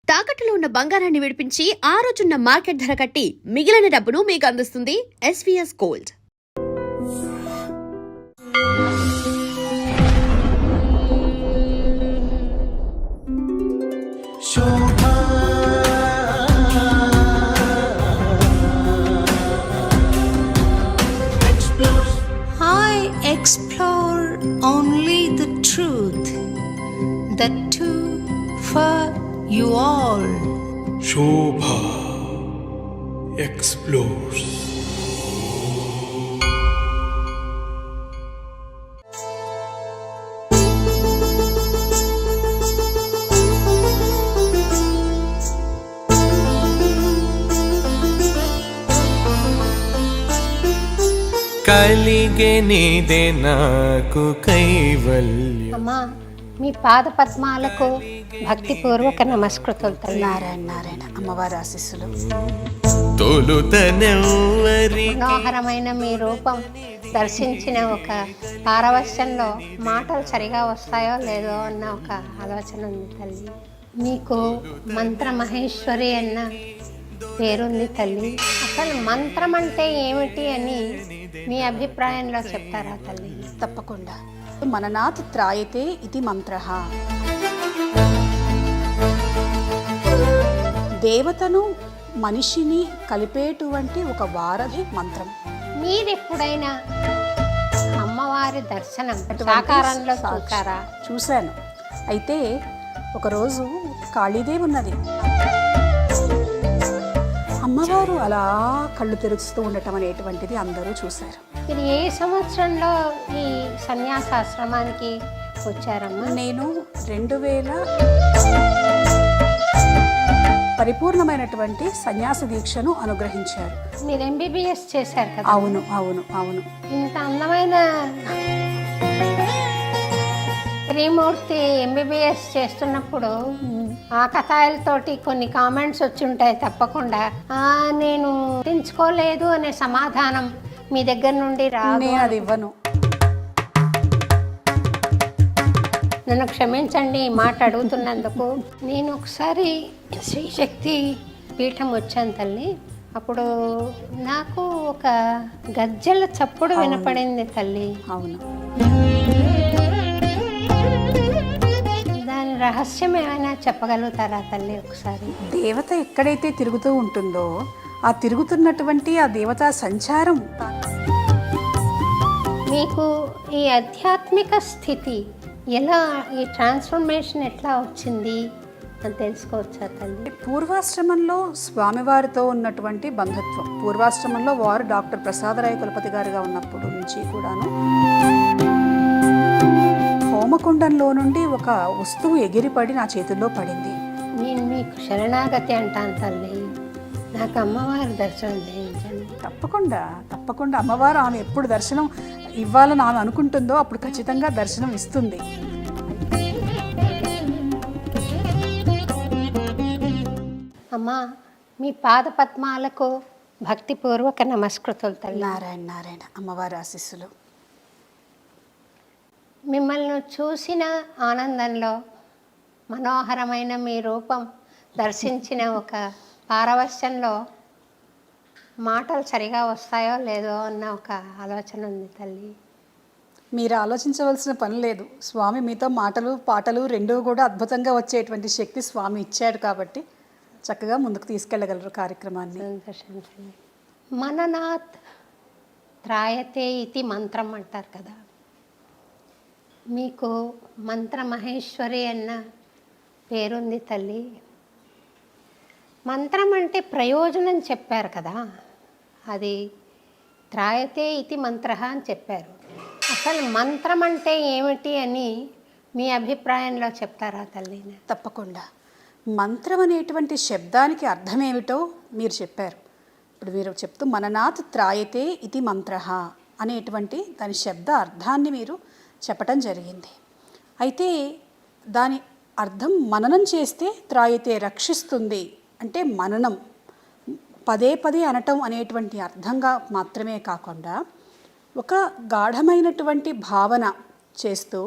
తాకట్టులో ఉన్న బంగారాన్ని విడిపించి ఆ రోజున్న మార్కెట్ ధర కట్టి మిగిలిన డబ్బును మీకు అందిస్తుంది SVS gold. I explore only the truth, the two for you all. Shobha explores. కలిగే నీదే నాకు కైవల్యం. అమ్మా, మీ పాద పద్మాలకు భక్తిపూర్వక నమస్కృతులు తల్లి. నారాయణ నారాయణ అమ్మవారి ఆశీస్సులు. తొలుతనెవ్వరి మనోహరమైన మీ రూపం దర్శించిన ఒక పారవశ్యంలో మాటలు సరిగా వస్తాయో లేదో అన్న ఒక ఆలోచన ఉంది తల్లి. మీకు మంత్ర మహేశ్వరి అన్న పేరుంది తల్లి. అసలు మంత్రం అంటే ఏమిటి అని మీ అభిప్రాయంలో చెప్తారా తల్లి? తప్పకుండా. మననాత్ త్రాయతే ఇది మంత్రః. దేవతను మనిషిని కలిపేటువంటి ఒక వారధి మంత్రం. మీరెప్పుడైనా అమ్మవారి దర్శనం సాకారంలో చూసారా? చూశాను. అయితే ఒకరోజు కాళీదేవి ఉన్నది. అమ్మవారు అలా కళ్ళు తెరుస్తూ ఉండటం అనేటువంటిది అందరూ చూశారు. మీరు ఏ సంవత్సరంలో ఈ సన్యాసాశ్రమానికి వచ్చారమ్మా? నేను 2000 పరిపూర్ణమైనటువంటి సన్యాస దీక్షను అనుగ్రహించారు. మీరు ఎంబీబీఎస్ చేశారు కదా? అవును అవును అవును. ఇంత అందమైన త్రిమూర్తి ఎంబీబీఎస్ చేస్తున్నప్పుడు ఆకతాయిలతోటి కొన్ని కామెంట్స్ వచ్చి ఉంటాయి తప్పకుండా. నేను గుర్తించుకోలేదు అనే సమాధానం మీ దగ్గర నుండి నేను అది ఇవ్వను. నన్ను క్షమించండి ఈ మాట అడుగుతున్నందుకు. నేను ఒకసారి శ్రీశక్తి పీఠం వచ్చాను తల్లి. అప్పుడు నాకు ఒక గజ్జల చప్పుడు వినపడింది తల్లి. అవును. దాని రహస్యం ఏమైనా చెప్పగలుగుతారా తల్లి ఒకసారి? దేవత ఎక్కడైతే తిరుగుతూ ఉంటుందో ఆ తిరుగుతున్నటువంటి ఆ దేవతా సంచారం. మీకు ఈ ఆధ్యాత్మిక స్థితి ఎలా, ఈ ట్రాన్స్ఫర్మేషన్ ఎట్లా వచ్చింది అని తెలుసుకోవచ్చా తల్లి? పూర్వాశ్రమంలో స్వామివారితో ఉన్నటువంటి బంధుత్వం. పూర్వాశ్రమంలో వారు డాక్టర్ ప్రసాదరాయ కులపతి గారుగా ఉన్నప్పుడు నుంచి కూడాను హోమకుండంలో నుండి ఒక వస్తువు ఎగిరిపడి నా చేతుల్లో పడింది. నేను మీకు శరణాగతి అంటాను తల్లి. నాకు అమ్మవారి దర్శనం చేయించండి. తప్పకుండా తప్పకుండా. అమ్మవారు ఆమె ఎప్పుడు దర్శనం ఇవ్వాలని ఆమె అనుకుంటుందో అప్పుడు ఖచ్చితంగా దర్శనం ఇస్తుంది. అమ్మా, మీ పాద పద్మాలకు భక్తిపూర్వక నమస్కృతులు తల్లి. నారాయణ నారాయణ అమ్మవారి ఆశీస్సులు. మిమ్మల్ని చూసిన ఆనందంలో మనోహరమైన మీ రూపం దర్శించిన ఒక పారవశ్యంలో మాటలు సరిగా వస్తాయో లేదో అన్న ఒక ఆలోచన ఉంది తల్లి. మీరు ఆలోచించవలసిన పని లేదు. స్వామి మీతో మాటలు పాటలు రెండూ కూడా అద్భుతంగా వచ్చేటువంటి శక్తి స్వామి ఇచ్చాడు కాబట్టి చక్కగా ముందుకు తీసుకెళ్ళగలరు కార్యక్రమాన్ని. సంతోషించండి. మననాత్ త్రాయతే ఇది మంత్రం అంటారు కదా. మీకు మంత్ర మహేశ్వరి అన్న పేరుంది తల్లి. మంత్రం అంటే ప్రయోజనం చెప్పారు కదా, అది త్రాయతే ఇది మంత్ర అని చెప్పారు. అసలు మంత్రం అంటే ఏమిటి అని మీ అభిప్రాయంలో చెప్తారా తల్లి? తప్పకుండా. మంత్రం అనేటువంటి శబ్దానికి అర్థం ఏమిటో మీరు చెప్పారు. ఇప్పుడు మీరు చెప్తూ మననాత్ త్రాయతే ఇది మంత్ర అనేటువంటి దాని శబ్ద అర్థాన్ని మీరు చెప్పటం జరిగింది. అయితే దాని అర్థం మననం చేస్తే త్రాయతే రక్షిస్తుంది అంటే మననం పదే పదే అనటం అనేటువంటి అర్థంగా మాత్రమే కాకుండా ఒక గాఢమైనటువంటి భావన చేస్తూ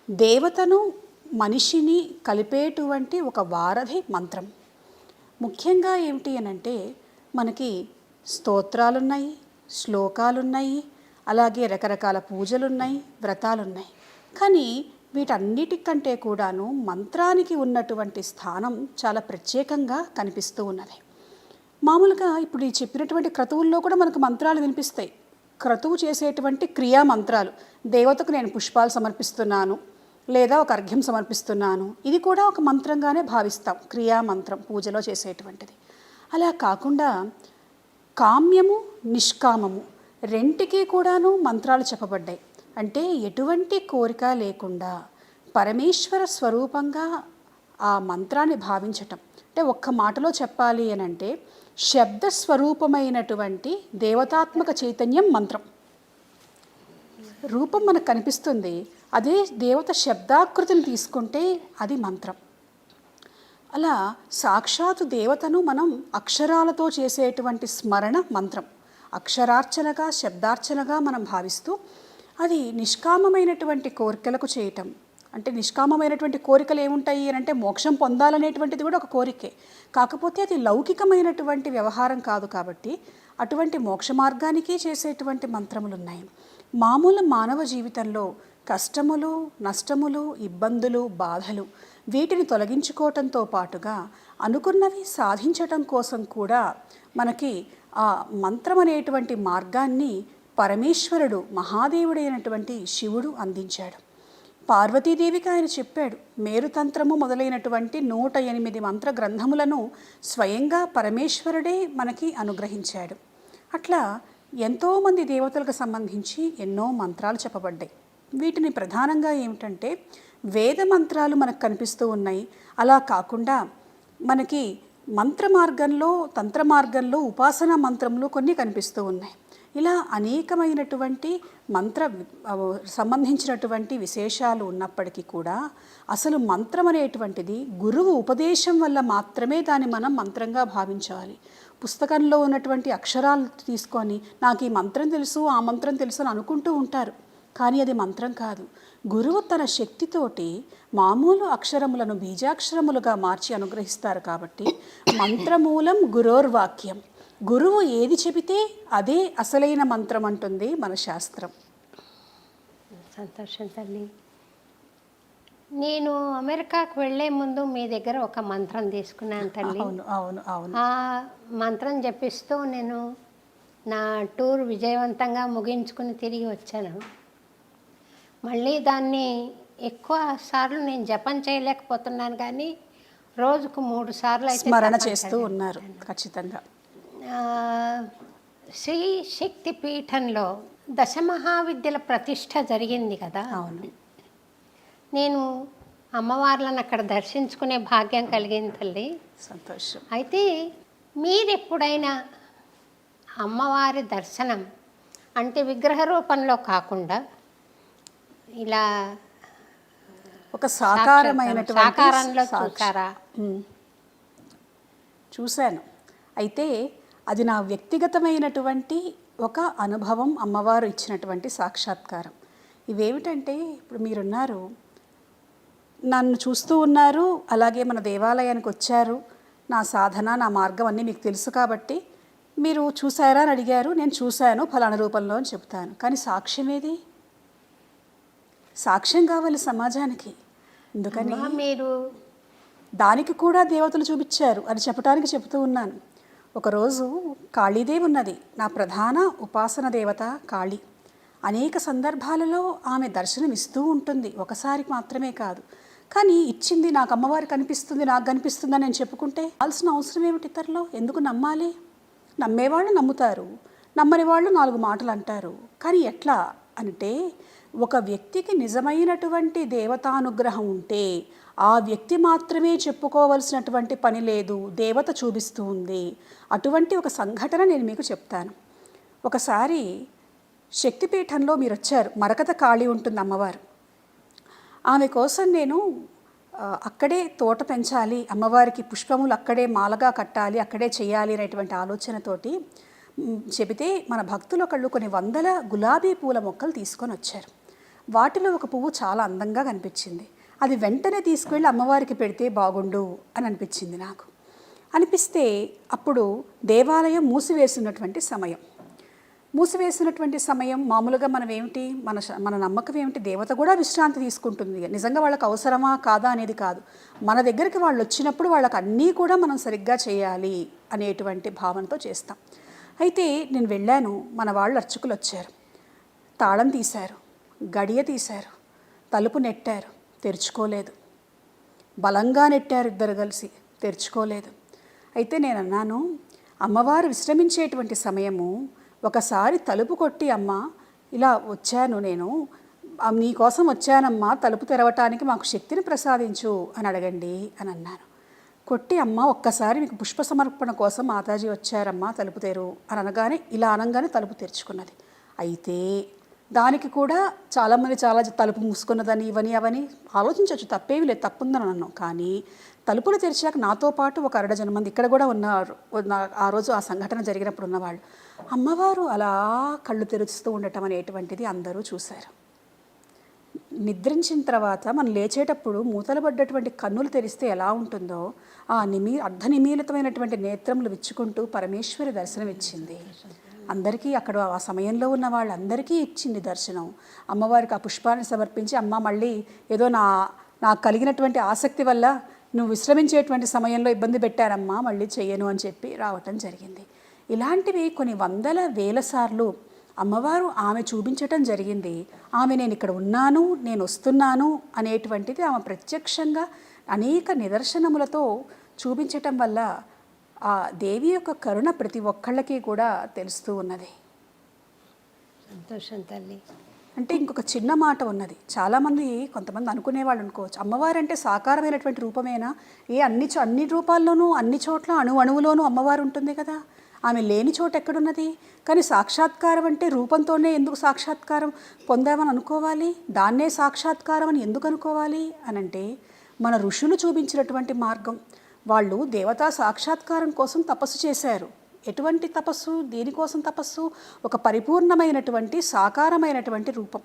దేవతను మనిషిని కలిపేటువంటి ఒక వారధి మంత్రం. ముఖ్యంగా ఏమిటి అని అంటే మనకి స్తోత్రాలున్నాయి, శ్లోకాలున్నాయి, అలాగే రకరకాల పూజలున్నాయి, వ్రతాలున్నాయి. కానీ వీటన్నిటికంటే కూడాను మంత్రానికి ఉన్నటువంటి స్థానం చాలా ప్రత్యేకంగా కనిపిస్తూ ఉన్నది. మామూలుగా ఇప్పుడు ఈ చెప్పినటువంటి క్రతువుల్లో కూడా మనకు మంత్రాలు వినిపిస్తాయి. క్రతువు చేసేటువంటి క్రియా మంత్రాలు, దేవతకు నేను పుష్పాలు సమర్పిస్తున్నాను లేదా ఒక అర్ఘ్యం సమర్పిస్తున్నాను, ఇది కూడా ఒక మంత్రంగానే భావిస్తాం, క్రియా మంత్రం పూజలో చేసేటువంటిది. అలా కాకుండా కామ్యము నిష్కామము రెంటికి కూడాను మంత్రాలు చెప్పబడ్డాయి. అంటే ఎటువంటి కోరిక లేకుండా పరమేశ్వర స్వరూపంగా ఆ మంత్రాన్ని భావించటం. అంటే ఒక్క మాటలో చెప్పాలి అని అంటే శబ్ద స్వరూపమైనటువంటి దేవతాత్మక చైతన్యం మంత్రం. రూపం మనకు కనిపిస్తుంది, అదే దేవత శబ్దాకృతిని తీసుకుంటే అది మంత్రం. అలా సాక్షాత్తు దేవతను మనం అక్షరాలతో చేసేటువంటి స్మరణ మంత్రం. అక్షరార్చనగా శబ్దార్చనగా మనం భావిస్తూ అది నిష్కామమైనటువంటి కోరికలకు చేయటం. అంటే నిష్కామమైనటువంటి కోరికలు ఏముంటాయి అని అంటే మోక్షం పొందాలనేటువంటిది కూడా ఒక కోరికే, కాకపోతే అది లౌకికమైనటువంటి వ్యవహారం కాదు. కాబట్టి అటువంటి మోక్ష మార్గానికి చేసేటువంటి మంత్రములు ఉన్నాయి. మామూలు మానవ జీవితంలో కష్టములు, నష్టములు, ఇబ్బందులు, బాధలు వీటిని తొలగించుకోవటంతో పాటుగా అనుకున్నవి సాధించటం కోసం కూడా మనకి ఆ మంత్రం అనేటువంటి మార్గాన్ని పరమేశ్వరుడు మహాదేవుడైనటువంటి శివుడు అందించాడు. పార్వతీదేవికి ఆయన చెప్పాడు. మేరుతంత్రము మొదలైనటువంటి 108 మంత్ర గ్రంథములను స్వయంగా పరమేశ్వరుడే మనకి అనుగ్రహించాడు. అట్లా ఎంతోమంది దేవతలకు సంబంధించి ఎన్నో మంత్రాలు చెప్పబడ్డాయి. వీటిని ప్రధానంగా ఏమిటంటే వేద మంత్రాలు మనకు కనిపిస్తూ ఉన్నాయి. అలా కాకుండా మనకి మంత్ర మార్గంలో, తంత్ర మార్గంలో ఉపాసనా మంత్రములు కొన్ని కనిపిస్తూ ఉన్నాయి. ఇలా అనేకమైనటువంటి మంత్ర సంబంధించినటువంటి విశేషాలు ఉన్నప్పటికీ కూడా అసలు మంత్రం అనేటువంటిది గురువు ఉపదేశం వల్ల మాత్రమే దాన్ని మనం మంత్రంగా భావించాలి. పుస్తకంలో ఉన్నటువంటి అక్షరాలు తీసుకొని నాకు ఈ మంత్రం తెలుసు, ఆ మంత్రం తెలుసు అని అనుకుంటూ ఉంటారు, కానీ అది మంత్రం కాదు. గురువు తన శక్తితోటి మామూలు అక్షరములను బీజాక్షరములుగా మార్చి అనుగ్రహిస్తారు. కాబట్టి మంత్రమూలం గురోర్వాక్యం. గురువు ఏది చెబితే అదే అసలైన మంత్రం అంటుంది మన శాస్త్రం. సంతోషం తల్లి. నేను అమెరికాకు వెళ్ళే ముందు మీ దగ్గర ఒక మంత్రం తీసుకున్నాను తల్లి. అవును అవును అవును. ఆ మంత్రం జపిస్తూ నేను నా టూర్ విజయవంతంగా ముగించుకుని తిరిగి వచ్చాను. మళ్ళీ దాన్ని ఎక్కువ సార్లు నేను జపం చేయలేకపోతున్నాను, కానీ రోజుకు 3 సార్లు అయితే స్మరణ చేస్తూ ఉన్నారు. ఖచ్చితంగా శ్రీ శక్తి పీఠంలో దశమహావిద్యల ప్రతిష్ట జరిగింది కదా. అవును. నేను అమ్మవార్లను అక్కడ దర్శించుకునే భాగ్యం కలిగింది తల్లి. సంతోషం. అయితే మీరెప్పుడైనా అమ్మవారి దర్శనం అంటే విగ్రహ రూపంలో కాకుండా ఇలా ఒక సాకారమైనటువంటి సాకారంలో చూసారా? చూశాను. అయితే అది నా వ్యక్తిగతమైనటువంటి ఒక అనుభవం, అమ్మవారు ఇచ్చినటువంటి సాక్షాత్కారం. ఇవేమిటంటే ఇప్పుడు మీరున్నారు, నన్ను చూస్తూ ఉన్నారు, అలాగే మన దేవాలయానికి వచ్చారు, నా సాధన నా మార్గం అన్నీ మీకు తెలుసు కాబట్టి మీరు చూసారా అని అడిగారు. నేను చూశాను ఫలానా రూపంలో అని చెప్తాను. కానీ సాక్ష్యం ఏది? సాక్ష్యం కావాలి సమాజానికి. అందుకని మీరు దానికి కూడా దేవతలు చూపించారు అని చెప్పడానికి చెబుతూ ఉన్నాను. ఒకరోజు కాళీదేవి ఉన్నది, నా ప్రధాన ఉపాసన దేవత కాళీ. అనేక సందర్భాలలో ఆమె దర్శనం ఇస్తూ ఉంటుంది, ఒకసారి మాత్రమే కాదు. కానీ ఇచ్చింది నాకు అమ్మవారు కనిపిస్తుంది, నాకు కనిపిస్తుందని నేను చెప్పుకుంటే కావాల్సిన అవసరం ఏమిటి? ఇతరులో ఎందుకు నమ్మాలి? నమ్మేవాళ్ళు నమ్ముతారు, నమ్మని వాళ్ళు 4 మాటలు అంటారు. కానీ ఎట్లా అంటే ఒక వ్యక్తికి నిజమైనటువంటి దేవతానుగ్రహం ఉంటే ఆ వ్యక్తి మాత్రమే చెప్పుకోవలసినటువంటి పని లేదు, దేవత చూపిస్తూ ఉంది. అటువంటి ఒక సంఘటన నేను మీకు చెప్తాను. ఒకసారి శక్తిపీఠంలో మీరు వచ్చారు, మరకత కాళీ ఉంటుంది అమ్మవారు. ఆమె కోసం నేను అక్కడే తోట పెంచాలి, అమ్మవారికి పుష్పములు అక్కడే మాలగా కట్టాలి, అక్కడే చేయాలి అనేటువంటి ఆలోచనతోటి చెబితే మన భక్తులు ఒకళ్ళు కొన్ని 100 గులాబీ పూల మొక్కలు తీసుకొని వచ్చారు. వాటిలో ఒక పువ్వు చాలా అందంగా కనిపించింది. అది వెంటనే తీసుకువెళ్ళి అమ్మవారికి పెడితే బాగుండు అని అనిపించింది నాకు. అనిపిస్తే అప్పుడు దేవాలయం మూసివేసినటువంటి సమయం. మూసివేసినటువంటి సమయం మామూలుగా మనం ఏమిటి, మన నమ్మకం ఏమిటి, దేవత కూడా విశ్రాంతి తీసుకుంటుంది, నిజంగా వాళ్ళకి అవసరమా కాదా అనేది కాదు. మన దగ్గరికి వాళ్ళు వచ్చినప్పుడు వాళ్ళకి అన్నీ కూడా మనం సరిగ్గా చేయాలి అనేటువంటి భావనతో చేస్తాం. అయితే నేను వెళ్ళాను, మన వాళ్ళు అర్చకులు వచ్చారు, తాళం తీశారు, గడియ తీశారు, తలుపు నెట్టారు, తెరుచుకోలేదు. బలంగా నెట్టారు ఇద్దరు కలిసి, తెరుచుకోలేదు. అయితే నేను అన్నాను, అమ్మవారు విశ్రమించేటువంటి సమయము, ఒకసారి తలుపు కొట్టి, అమ్మ ఇలా వచ్చాను నేను, నీకోసం వచ్చానమ్మా, తలుపు తెరవటానికి మాకు శక్తిని ప్రసాదించు అని అడగండి అని అన్నాను. కొట్టి, అమ్మ ఒక్కసారి మీకు పుష్ప సమర్పణ కోసం మాతాజీ వచ్చారమ్మా, తలుపు తెరు అని అనగానే, ఇలా అనగానే తలుపు తెరుచుకున్నది. అయితే దానికి కూడా చాలామంది చాలా తలుపు మూసుకున్నదని ఇవని అవని ఆలోచించవచ్చు, తప్పేవి లేదు, తప్పుందని అన్నాం. కానీ తలుపులు తెరిచాక నాతో పాటు ఒక 6 మంది ఇక్కడ కూడా ఉన్నారు, ఆ రోజు ఆ సంఘటన జరిగినప్పుడు ఉన్నవాళ్ళు. అమ్మవారు అలా కళ్ళు తెరుస్తూ ఉండటం అనేటువంటిది అందరూ చూశారు. నిద్రించిన తర్వాత మనం లేచేటప్పుడు మూతలు పడ్డటువంటి కన్నులు తెరిస్తే ఎలా ఉంటుందో, ఆ అర్ధనిమీలితమైనటువంటి నేత్రములు విచ్చుకుంటూ పరమేశ్వరి దర్శనం ఇచ్చింది అందరికీ. అక్కడ ఆ సమయంలో ఉన్న వాళ్ళందరికీ ఇచ్చింది దర్శనం. అమ్మవారికి ఆ పుష్పాన్ని సమర్పించి, అమ్మ మళ్ళీ ఏదో నాకు కలిగినటువంటి ఆసక్తి వల్ల నువ్వు విశ్రమించేటువంటి సమయంలో ఇబ్బంది పెట్టారమ్మా, మళ్ళీ చెయ్యను అని చెప్పి రావటం జరిగింది. ఇలాంటివి కొన్ని వందల వేల సార్లు అమ్మవారు ఆమె చూపించటం జరిగింది. ఆమె నేను ఇక్కడ ఉన్నాను, నేను వస్తున్నాను అనేటువంటిది ఆమె ప్రత్యక్షంగా అనేక నిదర్శనములతో చూపించటం వల్ల ఆ దేవి యొక్క కరుణ ప్రతి ఒక్కళ్ళకి కూడా తెలుస్తూ ఉన్నది. సంతోషం తల్లి. అంటే ఇంకొక చిన్న మాట ఉన్నది, చాలామంది కొంతమంది అనుకునేవాళ్ళు అనుకోవచ్చు, అమ్మవారంటే సాకారమైనటువంటి రూపమేనా, అన్ని రూపాల్లోనూ అన్ని చోట్ల అణువులోనూ అమ్మవారు ఉంటుంది కదా, ఆమె లేని చోట ఎక్కడున్నది? కానీ సాక్షాత్కారం అంటే రూపంతోనే ఎందుకు సాక్షాత్కారం పొందామని అనుకోవాలి, దాన్నే సాక్షాత్కారం అని ఎందుకు అనుకోవాలి అని అంటే, మన ఋషులు చూపించినటువంటి మార్గం. వాళ్ళు దేవతా సాక్షాత్కారం కోసం తపస్సు చేశారు. ఎటువంటి తపస్సు, దేనికోసం తపస్సు? ఒక పరిపూర్ణమైనటువంటి సాకారమైనటువంటి రూపం,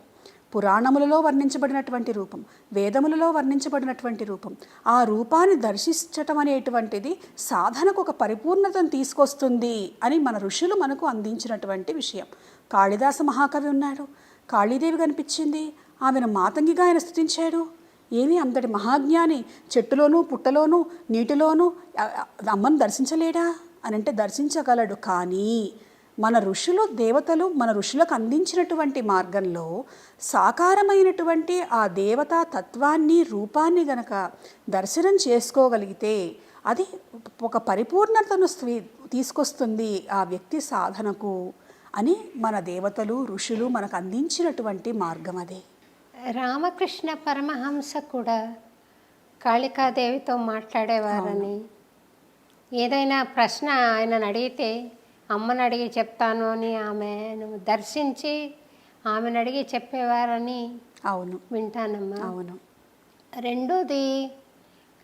పురాణములలో వర్ణించబడినటువంటి రూపం, వేదములలో వర్ణించబడినటువంటి రూపం. ఆ రూపాన్ని దర్శించటం అనేటువంటిది సాధనకు ఒక పరిపూర్ణతను తీసుకొస్తుంది అని మన ఋషులు మనకు అందించినటువంటి విషయం. కాళిదాస మహాకవి ఉన్నాడు, కాళీదేవి కనిపించింది, ఆమెను మాతంగిగా ఆయన స్తుతించాడు. ఏమీ అంతటి మహాజ్ఞాని చెట్టులోనూ పుట్టలోనూ నీటిలోనూ అమ్మను దర్శించలేడా అని అంటే దర్శించగలడు. కానీ మన ఋషులు, దేవతలు మన ఋషులకు అందించినటువంటి మార్గంలో సాకారమైనటువంటి ఆ దేవతా తత్వాన్ని, రూపాన్ని గనక దర్శనం చేసుకోగలిగితే అది ఒక పరిపూర్ణతను తీసుకొస్తుంది ఆ వ్యక్తి సాధనకు అని మన దేవతలు, ఋషులు మనకు అందించినటువంటి మార్గం అది. రామకృష్ణ పరమహంస కూడా కాళికాదేవితో మాట్లాడేవారని, ఏదైనా ప్రశ్న ఆయనను అడిగితే అమ్మని అడిగి చెప్తాను అని ఆమెను దర్శించి ఆమెను అడిగి చెప్పేవారని అవును వింటానమ్మా. అవును. రెండోది,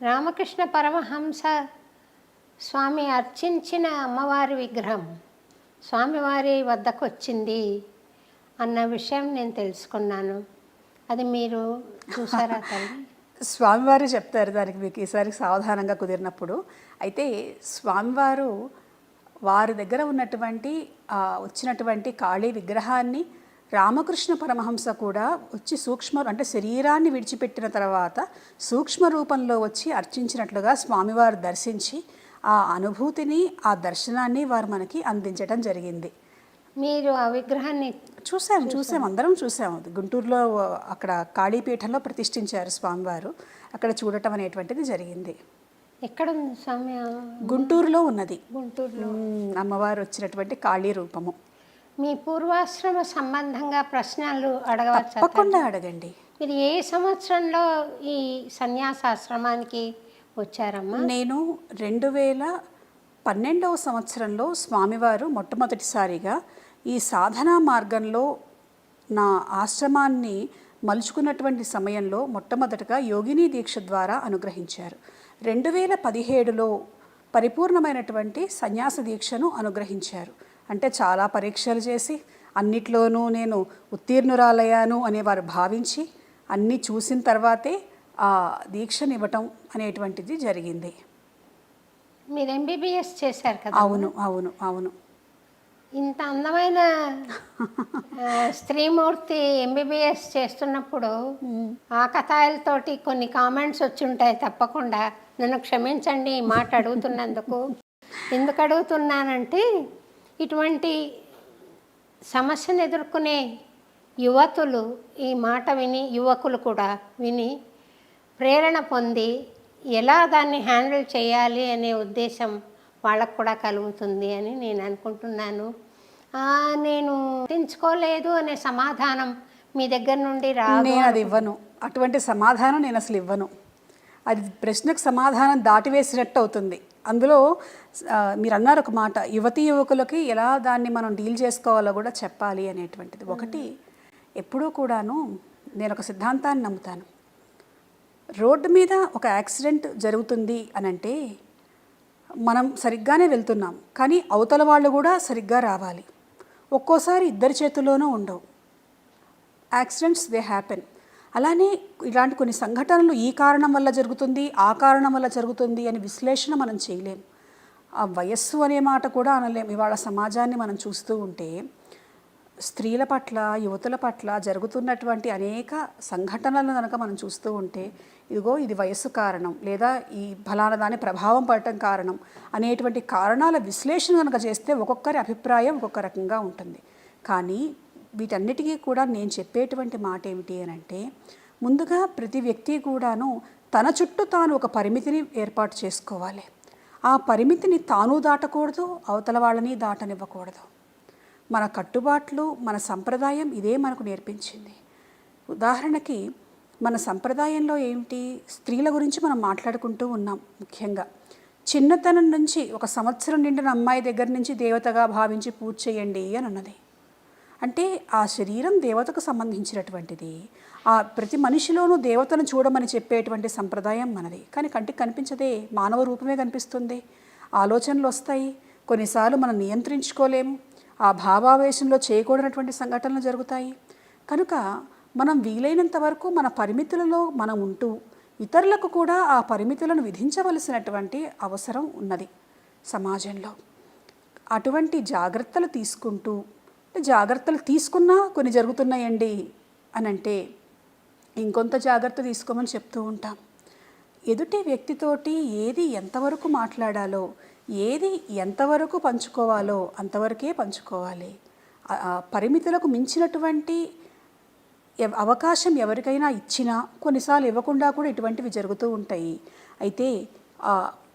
రామకృష్ణ పరమహంస స్వామి అర్చించిన అమ్మవారి విగ్రహం స్వామివారి వద్దకు వచ్చింది అన్న విషయం నేను తెలుసుకున్నాను. అది మీరు చూసారా తల్లి? స్వామివారు చెప్తారు దానికి, మీకు ఈసారి సావధానంగా కుదిరినప్పుడు. అయితే స్వామివారు వారి దగ్గర ఉన్నటువంటి వచ్చినటువంటి కాళీ విగ్రహాన్ని రామకృష్ణ పరమహంస కూడా వచ్చి అంటే శరీరాన్ని విడిచిపెట్టిన తర్వాత సూక్ష్మ రూపంలో వచ్చి అర్చించినట్లుగా స్వామివారు దర్శించి ఆ అనుభూతిని, ఆ దర్శనాన్ని వారు మనకి అందించడం జరిగింది. మీరు ఆ విగ్రహాన్ని చూసాం, అందరం చూసాము. గుంటూరులో అక్కడ కాళీపీఠంలో ప్రతిష్ఠించారు స్వామివారు, అక్కడ చూడటం అనేటువంటిది జరిగింది. ఎక్కడ ఉంది స్వామి? గుంటూరులో ఉన్నది. గుంటూరులో అమ్మవారు వచ్చినటువంటి కాళీ రూపము. మీ పూర్వాశ్రమ సంబంధంగా ప్రశ్నలు అడగవచ్చు? తప్పకుండా అడగండి. మీరు ఏ సంవత్సరంలో ఈ సన్యాసాశ్రమానికి వచ్చారమ్మా? నేను 2012వ సంవత్సరంలో స్వామివారు మొట్టమొదటిసారిగా ఈ సాధనా మార్గంలో నా ఆశ్రమాన్ని మలుచుకున్నటువంటి సమయంలో మొట్టమొదటగా యోగిని దీక్ష ద్వారా అనుగ్రహించారు. 2017లో పరిపూర్ణమైనటువంటి సన్యాస దీక్షను అనుగ్రహించారు. అంటే చాలా పరీక్షలు చేసి అన్నిట్లోనూ నేను ఉత్తీర్ణురాలయ్యాను అనేవారు భావించి అన్నీ చూసిన తర్వాతే ఆ దీక్షనివ్వటం అనేటువంటిది జరిగింది. మీరు ఎంబీబీఎస్ చేశారు కదా, అవును అవును అవును. ఇంత అందమైన స్త్రీమూర్తి ఎంబీబీఎస్ చేస్తున్నప్పుడు ఆకతాయిలతోటి కొన్ని కామెంట్స్ వచ్చి ఉంటాయి తప్పకుండా. నన్ను క్షమించండి ఈ మాట అడుగుతున్నందుకు. ఎందుకు అడుగుతున్నానంటే, ఇటువంటి సమస్యను ఎదుర్కొనే యువతులు ఈ మాట విని, యువకులు కూడా విని ప్రేరణ పొంది ఎలా దాన్ని హ్యాండిల్ చేయాలి అనే ఉద్దేశం వాళ్ళకు కూడా కలుగుతుంది అని నేను అనుకుంటున్నాను. నేను గుర్తించుకోలేదు అనే సమాధానం మీ దగ్గర నుండి రాదు. నేను అది ఇవ్వను, అటువంటి సమాధానం నేను అసలు ఇవ్వను. అది ప్రశ్నకు సమాధానం దాటివేసినట్టు అవుతుంది. అందులో మీరు అన్నారు ఒక మాట, యువతీ యువకులకి ఎలా దాన్ని మనం డీల్ చేసుకోవాలో కూడా చెప్పాలి అనేటువంటిది. ఒకటి, ఎప్పుడూ కూడాను నేను ఒక సిద్ధాంతాన్ని నమ్ముతాను. రోడ్డు మీద ఒక యాక్సిడెంట్ జరుగుతుంది అని అంటే మనం సరిగ్గానే వెళ్తున్నాం, కానీ అవతల వాళ్ళు కూడా సరిగ్గా రావాలి. ఒక్కోసారి ఇద్దరి చేతుల్లోనూ ఉండవు. Accidents they happen. అలానే ఇలాంటి కొన్ని సంఘటనలు ఈ కారణం వల్ల జరుగుతుంది, ఆ కారణం వల్ల జరుగుతుంది అని విశ్లేషణ మనం చేయలేం. ఆ వయస్సు అనే మాట కూడా అనలేం. ఇవాళ సమాజాన్ని మనం చూస్తూ ఉంటే స్త్రీల పట్ల, యువతుల పట్ల జరుగుతున్నటువంటి అనేక సంఘటనలను కనుక మనం చూస్తూ ఉంటే, ఇదిగో ఇది వయస్సు కారణం, లేదా ఈ ఫలానా దాని ప్రభావం పడటం కారణం అనేటువంటి కారణాల విశ్లేషణ కనుక చేస్తే ఒక్కొక్కరి అభిప్రాయం ఒక్కొక్క రకంగా ఉంటుంది. కానీ వీటన్నిటికీ కూడా నేను చెప్పేటువంటి మాట ఏమిటి అని అంటే, ముందుగా ప్రతి వ్యక్తి కూడాను తన చుట్టూ తాను ఒక పరిమితిని ఏర్పాటు చేసుకోవాలి. ఆ పరిమితిని తాను దాటకూడదు, అవతల వాళ్ళని దాటనివ్వకూడదు. మన కట్టుబాట్లు, మన సంప్రదాయం ఇదే మనకు నేర్పించింది. ఉదాహరణకి మన సంప్రదాయంలో ఏమిటి, స్త్రీల గురించి మనం మాట్లాడుకుంటూ ఉన్నాం. ముఖ్యంగా చిన్నతనం నుంచి, ఒక సంవత్సరం నిండిన అమ్మాయి దగ్గర నుంచి దేవతగా భావించి పూజ చేయండి అని ఉన్నది. అంటే ఆ శరీరం దేవతకు సంబంధించినటువంటిది. ఆ ప్రతి మనిషిలోనూ దేవతను చూడమని చెప్పేటువంటి సంప్రదాయం మనది. కానీ కంటికి కనిపించదే, మానవ రూపమే కనిపిస్తుంది. ఆలోచనలు వస్తాయి, కొన్నిసార్లు మనం నియంత్రించుకోలేము. ఆ భావావేశంలో చేయకూడనటువంటి సంఘటనలు జరుగుతాయి. కనుక మనం వీలైనంత వరకు మన పరిమితులలో మనం ఉంటూ ఇతరులకు కూడా ఆ పరిమితులను విధించవలసినటువంటి అవసరం ఉన్నది సమాజంలో. అటువంటి జాగ్రత్తలు తీసుకుంటూ, జాగ్రత్తలు తీసుకున్నా కొన్ని జరుగుతున్నాయండి అని అంటే ఇంకొంత జాగ్రత్త తీసుకోమని చెప్తూ ఉంటాం. ఎదుటి వ్యక్తితోటి ఏది ఎంతవరకు మాట్లాడాలో, ఏది ఎంతవరకు పంచుకోవాలో అంతవరకే పంచుకోవాలి. పరిమితులకు మించినటువంటి అవకాశం ఎవరికైనా ఇచ్చినా కొన్నిసార్లు ఇవ్వకుండా కూడా ఇటువంటివి జరుగుతూ ఉంటాయి. అయితే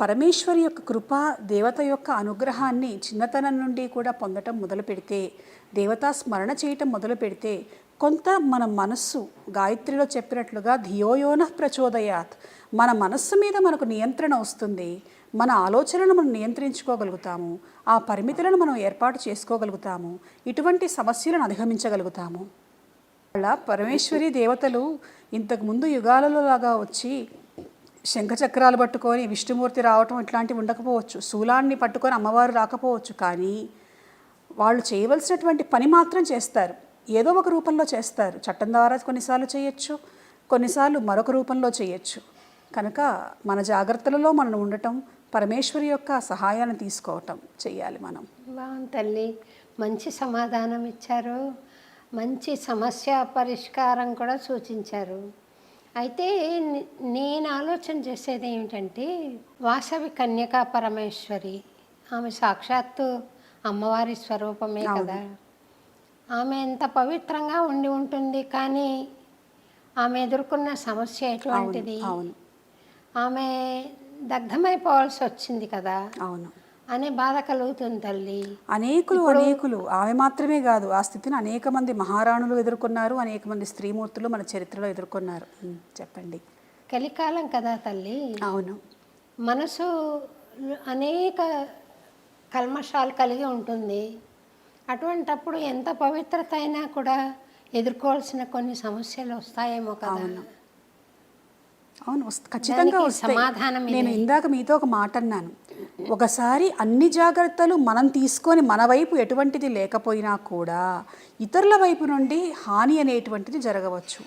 పరమేశ్వరి యొక్క కృప, దేవత యొక్క అనుగ్రహాన్ని చిన్నతనం నుండి కూడా పొందటం మొదలు పెడితే, దేవతా స్మరణ చేయటం మొదలు పెడితే, కొంత మన మనస్సు, గాయత్రిలో చెప్పినట్లుగా ధియోయోనః ప్రచోదయాత్, మన మనస్సు మీద మనకు నియంత్రణ వస్తుంది. మన ఆలోచనను మనం నియంత్రించుకోగలుగుతాము. ఆ పరిమితులను మనం ఏర్పాటు చేసుకోగలుగుతాము. ఇటువంటి సమస్యలను అధిగమించగలుగుతాము. అలా పరమేశ్వరి దేవతలు ఇంతకుముందు యుగాలలో లాగా వచ్చి శంఖచక్రాలు పట్టుకొని విష్ణుమూర్తి రావటం ఇట్లాంటివి ఉండకపోవచ్చు, శూలాన్ని పట్టుకొని అమ్మవారు రాకపోవచ్చు. కానీ వాళ్ళు చేయవలసినటువంటి పని మాత్రం చేస్తారు. ఏదో ఒక రూపంలో చేస్తారు. చట్టం ద్వారా కొన్నిసార్లు చేయొచ్చు, కొన్నిసార్లు మరొక రూపంలో చేయొచ్చు. కనుక మన జాగ్రత్తలలో మనం ఉండటం, పరమేశ్వరి యొక్క సహాయాన్ని తీసుకోవటం చెయ్యాలి మనం. బాగుంది తల్లి, మంచి సమాధానం ఇచ్చారు, మంచి సమస్య పరిష్కారం కూడా సూచించారు. అయితే నేను ఆలోచన చేసేది ఏమిటంటే, వాసవి కన్యకా పరమేశ్వరి, ఆమె సాక్షాత్తు అమ్మవారి స్వరూపమే కదా. ఆమె ఎంత పవిత్రంగా ఉండి ఉంటుంది, కానీ ఆమె ఎదుర్కొన్న సమస్య ఎటువంటిది, ఆమె దగ్ధమైపోవాల్సి వచ్చింది కదా అవును అనే బాధ కలుగుతుంది తల్లి. అనేకులు ఆమె మాత్రమే కాదు, ఆ స్థితిని అనేక మంది మహారాణులు ఎదుర్కొన్నారు, అనేక మంది స్త్రీమూర్తులు మన చరిత్రలో ఎదుర్కొన్నారు. చెప్పండి. కలికాలం కదా తల్లి. అవును. మనసు అనేక కల్మషాలు కలిగి ఉంటుంది. అటువంటప్పుడు ఎంత పవిత్రత అయినా కూడా ఎదుర్కోవాల్సిన కొన్ని సమస్యలు వస్తాయేమో కదా. అవును, ఖచ్చితంగా వస్తాయి. సమాధానం నేను ఇందాక మీతో ఒక మాట అన్నాను. ఒకసారి అన్ని జాగ్రత్తలు మనం తీసుకొని మన వైపు ఎటువంటిది లేకపోయినా కూడా ఇతరుల వైపు నుండి హాని అనేటువంటిది జరగవచ్చు.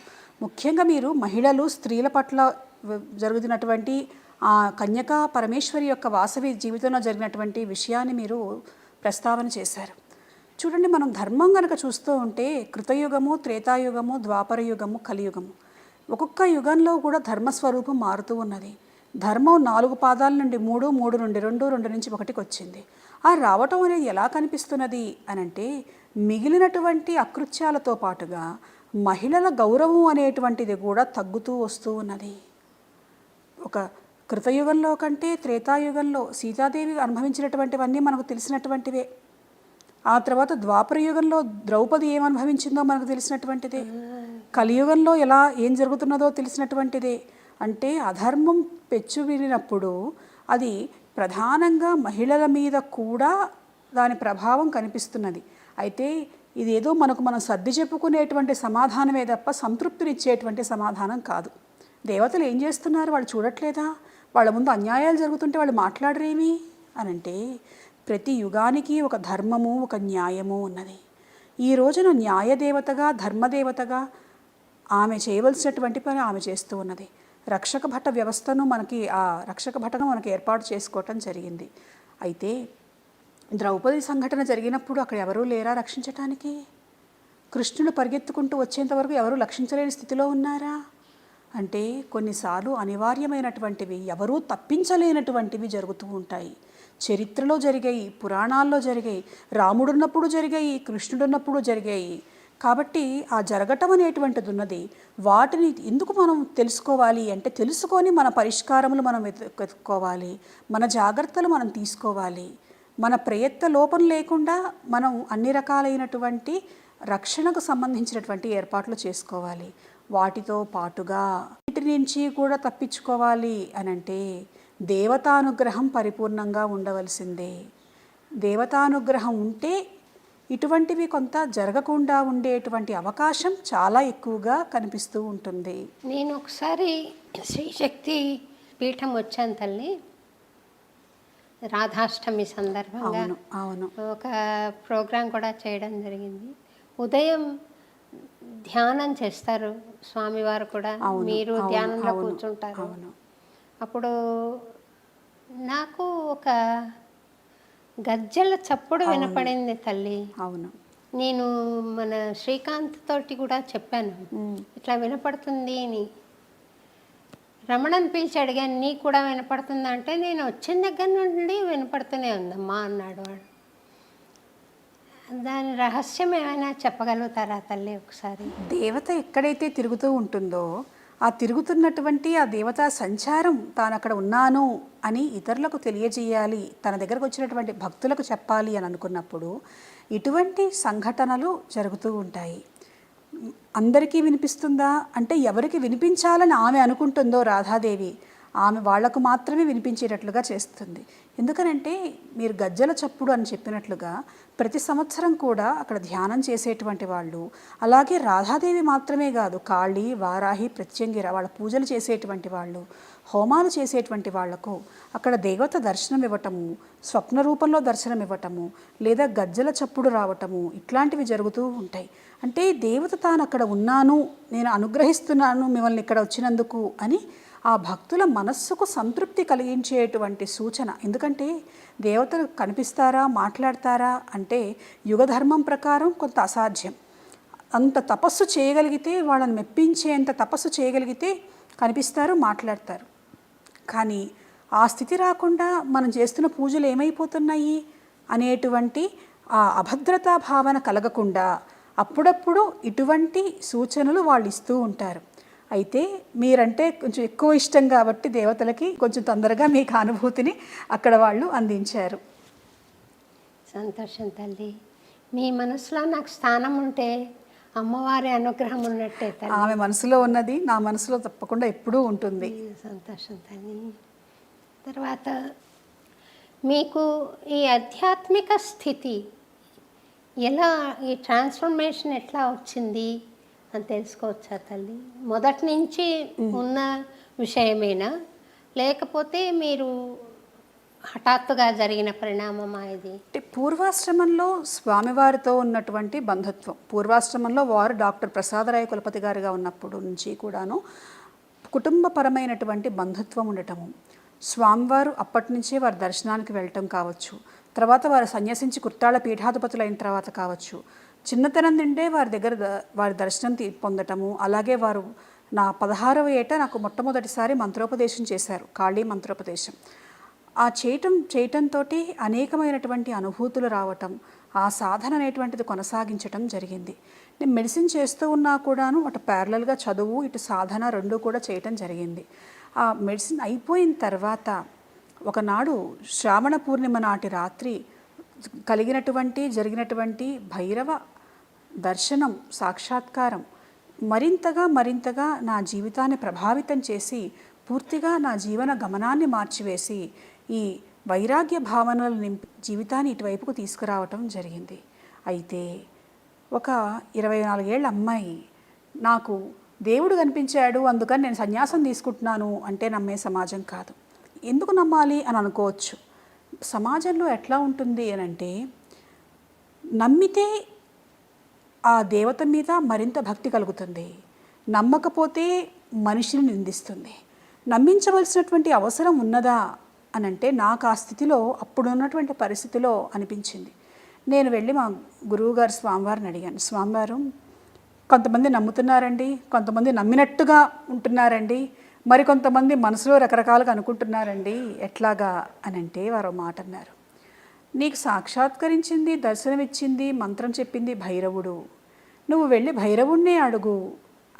ముఖ్యంగా మీరు మహిళలు, స్త్రీల పట్ల జరుగుతున్నటువంటి ఆ కన్యకా పరమేశ్వరి యొక్క వాసవి జీవితంలో జరిగినటువంటి విషయాన్ని మీరు ప్రస్తావన చేశారు. చూడండి, మనం ధర్మం కనుక చూస్తూ ఉంటే కృతయుగము, త్రేతాయుగము, ద్వాపర యుగము, కలియుగము, ఒక్కొక్క యుగంలో కూడా ధర్మస్వరూపం మారుతూ ఉన్నది. ధర్మం 4 పాదాల నుండి 3, 3 నుండి 2, 2 నుంచి 1కి వచ్చింది. ఆ రావటం అనేది ఎలా కనిపిస్తున్నది అనంటే మిగిలినటువంటి అకృత్యాలతో పాటుగా మహిళల గౌరవం అనేటువంటిది కూడా తగ్గుతూ వస్తూ ఉన్నది. ఒక కృతయుగంలో కంటే త్రేతాయుగంలో సీతాదేవి అనుభవించినటువంటివన్నీ మనకు తెలిసినటువంటివే. ఆ తర్వాత ద్వాపర యుగంలో ద్రౌపది ఏమనుభవించిందో మనకు తెలిసినటువంటిదే. కలియుగంలో ఏం జరుగుతున్నదో తెలిసినటువంటిదే. అంటే అధర్మం పెచ్చువిరినప్పుడు అది ప్రధానంగా మహిళల మీద కూడా దాని ప్రభావం కనిపిస్తున్నది. అయితే ఇదేదో మనం సర్ది చెప్పుకునేటువంటి సమాధానమే తప్ప సంతృప్తినిచ్చేటువంటి సమాధానం కాదు. దేవతలు ఏం చేస్తున్నారు? వాళ్ళు చూడట్లేదా? వాళ్ళ ముందు అన్యాయాలు జరుగుతుంటే వాళ్ళు మాట్లాడరేమి అనంటే, ప్రతి యుగానికి ఒక ధర్మము, ఒక న్యాయము ఉన్నది. ఈ రోజున న్యాయదేవతగా, ధర్మదేవతగా ఆమె చేయవలసినటువంటి పని ఆమె చేస్తూ ఉన్నది. రక్షక భట వ్యవస్థను రక్షక భటను మనకి ఏర్పాటు చేసుకోవటం జరిగింది. అయితే ద్రౌపది సంఘటన జరిగినప్పుడు అక్కడ ఎవరూ లేరా రక్షించటానికి? కృష్ణుడు పరిగెత్తుకుంటూ వచ్చేంతవరకు ఎవరూ రక్షించలేని స్థితిలో ఉన్నారా? అంటే కొన్నిసార్లు అనివార్యమైనటువంటివి, ఎవరూ తప్పించలేనటువంటివి జరుగుతూ ఉంటాయి. చరిత్రలో జరిగాయి, పురాణాల్లో జరిగాయి, రాముడున్నప్పుడు జరిగాయి, కృష్ణుడున్నప్పుడు జరిగాయి. కాబట్టి ఆ జరగటం అనేటువంటిది ఉన్నది. వాటిని ఎందుకు మనం తెలుసుకోవాలి అంటే, తెలుసుకొని మన పరిష్కారములు మనం వెతుక్కోవాలి, మన జాగ్రత్తలు మనం తీసుకోవాలి. మన ప్రయత్న లోపం లేకుండా మనం అన్ని రకాలైనటువంటి రక్షణకు సంబంధించినటువంటి ఏర్పాట్లు చేసుకోవాలి. వాటితో పాటుగా వీటి నుంచి కూడా తప్పించుకోవాలి అనంటే దేవతానుగ్రహం పరిపూర్ణంగా ఉండవలసిందే. దేవతానుగ్రహం ఉంటే ఇటువంటివి కొంత జరగకుండా ఉండేటువంటి అవకాశం చాలా ఎక్కువగా కనిపిస్తూ ఉంటుంది. నేను ఒకసారి శ్రీశక్తి పీఠం వచ్చాను తల్లి, రాధాష్టమి సందర్భంగా. అవును. ఒక ప్రోగ్రాం కూడా చేయడం జరిగింది. ఉదయం ధ్యానం చేస్తారు స్వామివారు కూడా, మీరు ధ్యానంలో కూర్చుంటారు. అప్పుడు నాకు ఒక గజ్జల చప్పుడు వినపడింది తల్లి. అవును. నేను మన శ్రీకాంత్ తోటి కూడా చెప్పాను, ఇట్లా వినపడుతుంది అని. రమణని పిలిచి అడిగాను, నీకు కూడా వినపడుతుందా అంటే, నేను వచ్చిన దగ్గర నుండి వినపడుతూనే ఉందమ్మా అన్నాడు వాడు. దాని రహస్యం ఏమైనా చెప్పగలుగుతారా తల్లి ఒకసారి? దేవత ఎక్కడైతే తిరుగుతూ ఉంటుందో ఆ తిరుగుతున్నటువంటి ఆ దేవతా సంచారం తాను అక్కడ ఉన్నాను అని ఇతరులకు తెలియజేయాలి, తన దగ్గరకు వచ్చినటువంటి భక్తులకు చెప్పాలి అని అనుకున్నప్పుడు ఇటువంటి సంఘటనలు జరుగుతూ ఉంటాయి. అందరికీ వినిపిస్తుందా అంటే, ఎవరికి వినిపించాలని ఆమె అనుకుంటుందో రాధాదేవి, ఆమె వాళ్లకు మాత్రమే వినిపించేటట్లుగా చేస్తుంది. ఎందుకనంటే మీరు గజ్జల చప్పుడు అని చెప్పినట్లుగా ప్రతి సంవత్సరం కూడా అక్కడ ధ్యానం చేసేటువంటి వాళ్ళు, అలాగే రాధాదేవి మాత్రమే కాదు, కాళీ, వారాహి, ప్రత్యంగిర వాళ్ళ పూజలు చేసేటువంటి వాళ్ళు, హోమాలు చేసేటువంటి వాళ్లకు అక్కడ దేవత దర్శనం ఇవ్వటము, స్వప్న రూపంలో దర్శనం ఇవ్వటము, లేదా గజ్జల చప్పుడు రావటము, ఇట్లాంటివి జరుగుతూ ఉంటాయి. అంటే దేవత తాను అక్కడ ఉన్నాను, నేను అనుగ్రహిస్తున్నాను మిమ్మల్ని ఇక్కడ వచ్చినందుకు అని ఆ భక్తుల మనస్సుకు సంతృప్తి కలిగించేటువంటి సూచన. ఎందుకంటే దేవతలు కనిపిస్తారా, మాట్లాడతారా అంటే యుగధర్మం ప్రకారం కొంత అసాధ్యం. అంత తపస్సు చేయగలిగితే, వాళ్ళని మెప్పించేంత తపస్సు చేయగలిగితే కనిపిస్తారు, మాట్లాడతారు. కానీ ఆ స్థితి రాకుండా మనం చేస్తున్న పూజలు ఏమైపోతున్నాయి అనేటువంటి ఆ అభద్రతా భావన కలగకుండా అప్పుడప్పుడు ఇటువంటి సూచనలు వాళ్ళు ఇస్తూ ఉంటారు. అయితే మీరంటే కొంచెం ఎక్కువ ఇష్టం కాబట్టి దేవతలకి కొంచెం తొందరగా మీకు అనుభూతిని అక్కడ వాళ్ళు అందించారు. సంతోషం తల్లి, మీ మనసులో నాకు స్థానం ఉంటే అమ్మవారి అనుగ్రహం ఉన్నట్టే తల్లి. ఆమె మనసులో ఉన్నది నా మనసులో తప్పకుండా ఎప్పుడూ ఉంటుంది. సంతోషం తల్లి. తర్వాత మీకు ఈ ఆధ్యాత్మిక స్థితి ఎలా, ఈ ట్రాన్స్ఫర్మేషన్ ఎట్లా వచ్చింది అని తెలుసుకోవచ్చా తల్లి? మొదటి నుంచి ఉన్న విషయమేనా, లేకపోతే మీరు హఠాత్తుగా జరిగిన పరిణామమా ఇది? అంటే పూర్వాశ్రమంలో స్వామివారితో ఉన్నటువంటి బంధుత్వం, పూర్వాశ్రమంలో వారు డాక్టర్ ప్రసాదరాయ కులపతి గారిగా ఉన్నప్పుడు నుంచి కూడాను కుటుంబపరమైనటువంటి బంధుత్వం ఉండటము, స్వామివారు అప్పటి నుంచే వారి దర్శనానికి వెళ్ళటం కావచ్చు, తర్వాత వారు సన్యసించి కుర్తాళ పీఠాధిపతులైన తర్వాత కావచ్చు, చిన్నతనం నుండే వారి దగ్గర వారి దర్శనం పొందటము. అలాగే వారు నా 16వ ఏట నాకు మొట్టమొదటిసారి మంత్రోపదేశం చేశారు, కాళీ మంత్రోపదేశం. ఆ చేయటంతో అనేకమైనటువంటి అనుభూతులు రావటం, ఆ సాధన అనేటువంటిది కొనసాగించటం జరిగింది. నేను మెడిసిన్ చేస్తూ ఉన్నా కూడాను అటు ప్యారలల్గా చదువు ఇటు సాధన రెండూ కూడా చేయటం జరిగింది. ఆ మెడిసిన్ అయిపోయిన తర్వాత ఒకనాడు శ్రావణ పూర్ణిమ నాటి రాత్రి జరిగినటువంటి భైరవ దర్శనం సాక్షాత్కారం మరింతగా నా జీవితాన్ని ప్రభావితం చేసి పూర్తిగా నా జీవన గమనాన్ని మార్చివేసి ఈ వైరాగ్య భావనలు నింపి జీవితాన్ని ఇటువైపుకు తీసుకురావటం జరిగింది. అయితే ఒక 24 ఏళ్ళ అమ్మాయి నాకు దేవుడు కనిపించాడు అందుకని నేను సన్యాసం తీసుకుంటున్నాను అంటే నమ్మే సమాజం కాదు. ఎందుకు నమ్మాలి అని అనుకోవచ్చు. సమాజంలో ఎట్లా ఉంటుంది అని అంటే, నమ్మితే ఆ దేవత మీద మరింత భక్తి కలుగుతుంది, నమ్మకపోతే మనిషిని నిందిస్తుంది. నమ్మించవలసినటువంటి అవసరం ఉన్నదా అని అంటే నాకు ఆ స్థితిలో అప్పుడున్నటువంటి పరిస్థితిలో అనిపించింది. నేను వెళ్ళి మా గురువుగారు స్వామివారిని అడిగాను, స్వామివారు కొంతమంది నమ్ముతున్నారండి, కొంతమంది నమ్మినట్టుగా ఉంటున్నారండి, మరికొంతమంది మనసులో రకరకాలుగా అనుకుంటున్నారండి, ఎట్లాగా అని అంటే వారు మాట అన్నారు, నీకు సాక్షాత్కరించింది దర్శనమిచ్చింది మంత్రం చెప్పింది భైరవుడు, నువ్వు వెళ్ళి భైరవుణ్ణే అడుగు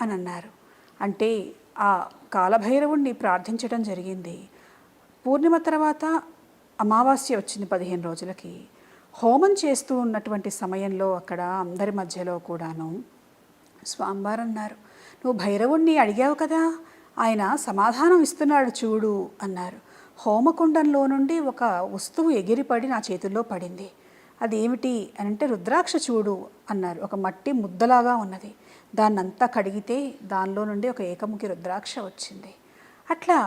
అని అన్నారు. అంటే ఆ కాలభైరవుణ్ణి ప్రార్థించడం జరిగింది. పూర్ణిమ తర్వాత అమావాస్య వచ్చింది 15 రోజులకి. హోమం చేస్తూ ఉన్నటువంటి సమయంలో అక్కడ అందరి మధ్యలో కూడాను స్వామివారు అన్నారు, నువ్వు భైరవుణ్ణి అడిగావు కదా, ఆయన సమాధానం ఇస్తున్నాడు చూడు అన్నారు. హోమకుండంలో నుండి ఒక వస్తువు ఎగిరిపడి నా చేతుల్లో పడింది. అది ఏమిటి అని అంటే రుద్రాక్ష చూడు అన్నారు. ఒక మట్టి ముద్దలాగా ఉన్నది, దాన్నంతా కడిగితే దానిలో నుండి ఒక ఏకముఖి రుద్రాక్ష వచ్చింది. అట్లా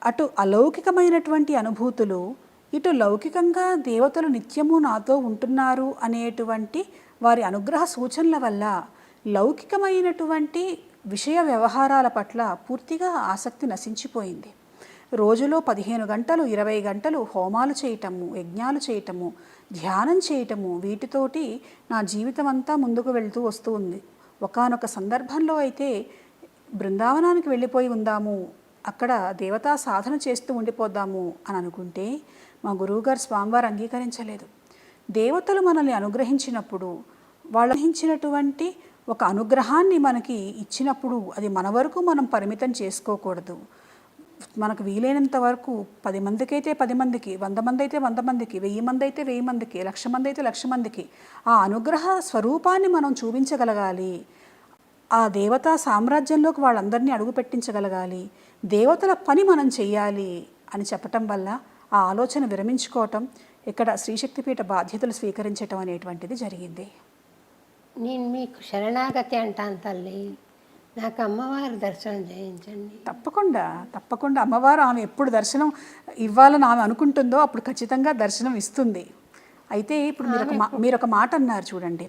అటు అలౌకికమైనటువంటి అనుభూతులు, ఇటు లౌకికంగా దేవతలు నిత్యము నాతో ఉంటున్నారు అనేటువంటి వారి అనుగ్రహ సూచనల వల్ల లౌకికమైనటువంటి విషయ వ్యవహారాల పట్ల పూర్తిగా ఆసక్తి నశించిపోయింది. రోజులో 15 గంటలు 20 గంటలు హోమాలు చేయటము, యజ్ఞాలు చేయటము, ధ్యానం చేయటము, వీటితోటి నా జీవితం అంతా ముందుకు వెళ్తూ వస్తూ ఉంది. ఒకానొక సందర్భంలో అయితే బృందావనానికి వెళ్ళిపోయి ఉందాము, అక్కడ దేవతా సాధన చేస్తూ ఉండిపోద్దాము అని అనుకుంటే మా గురువుగారు స్వామివారు అంగీకరించలేదు. దేవతలు మనల్ని అనుగ్రహించినప్పుడు వాళ్ళు అనుగ్రహించినటువంటి ఒక అనుగ్రహాన్ని మనకి ఇచ్చినప్పుడు అది మన వరకు మనం పరిమితం చేసుకోకూడదు. మనకు వీలైనంత వరకు 10 మందికి అయితే 10 మందికి, 100 మంది అయితే 100 మందికి, 1000 మంది అయితే 1000 మందికి, 1,00,000 మంది అయితే 1,00,000 మందికి ఆ అనుగ్రహ స్వరూపాన్ని మనం చూపించగలగాలి. ఆ దేవతా సామ్రాజ్యంలోకి వాళ్ళందరినీ అడుగు పెట్టించగలగాలి. దేవతల పని మనం చెయ్యాలి అని చెప్పటం వల్ల ఆ ఆలోచన విరమించుకోవటం, ఇక్కడ శ్రీశక్తిపీఠ బాధ్యతలు స్వీకరించటం అనేటువంటిది జరిగింది. నేను మీకు శరణాగతి అంటాను తల్లి, నాకు అమ్మవారి దర్శనం చేయించండి. తప్పకుండా అమ్మవారు ఆమె ఎప్పుడు దర్శనం ఇవ్వాలని ఆమె అనుకుంటుందో అప్పుడు ఖచ్చితంగా దర్శనం ఇస్తుంది. అయితే ఇప్పుడు మీరు ఒక మాట అన్నారు చూడండి,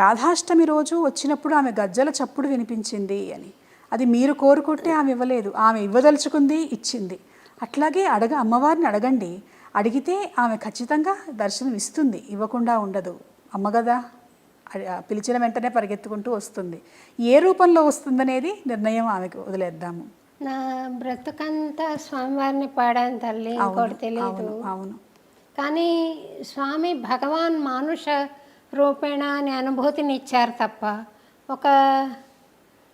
రాధాష్టమి రోజు వచ్చినప్పుడు ఆమె గజ్జల చప్పుడు వినిపించింది అని. అది మీరు కోరుకుంటే ఆమె ఇవ్వలేదు, ఆమె ఇవ్వదలుచుకుంది, ఇచ్చింది. అట్లాగే అమ్మవారిని అడగండి, అడిగితే ఆమె ఖచ్చితంగా దర్శనం ఇస్తుంది, ఇవ్వకుండా ఉండదు. అమ్మ కదా, పిలిచిన వెంటనే పరిగెత్తుకుంటూ వస్తుంది. ఏ రూపంలో వస్తుందనేది నిర్ణయం ఆమెకు వదిలేద్దాము. నా బ్రతుకంతా స్వామివారిని పాడాను తల్లి, ఇంకోటి తెలియదు. అవును, కానీ స్వామి భగవాన్ మానుష రూపేణ అనే అనుభూతిని ఇచ్చారు తప్ప ఒక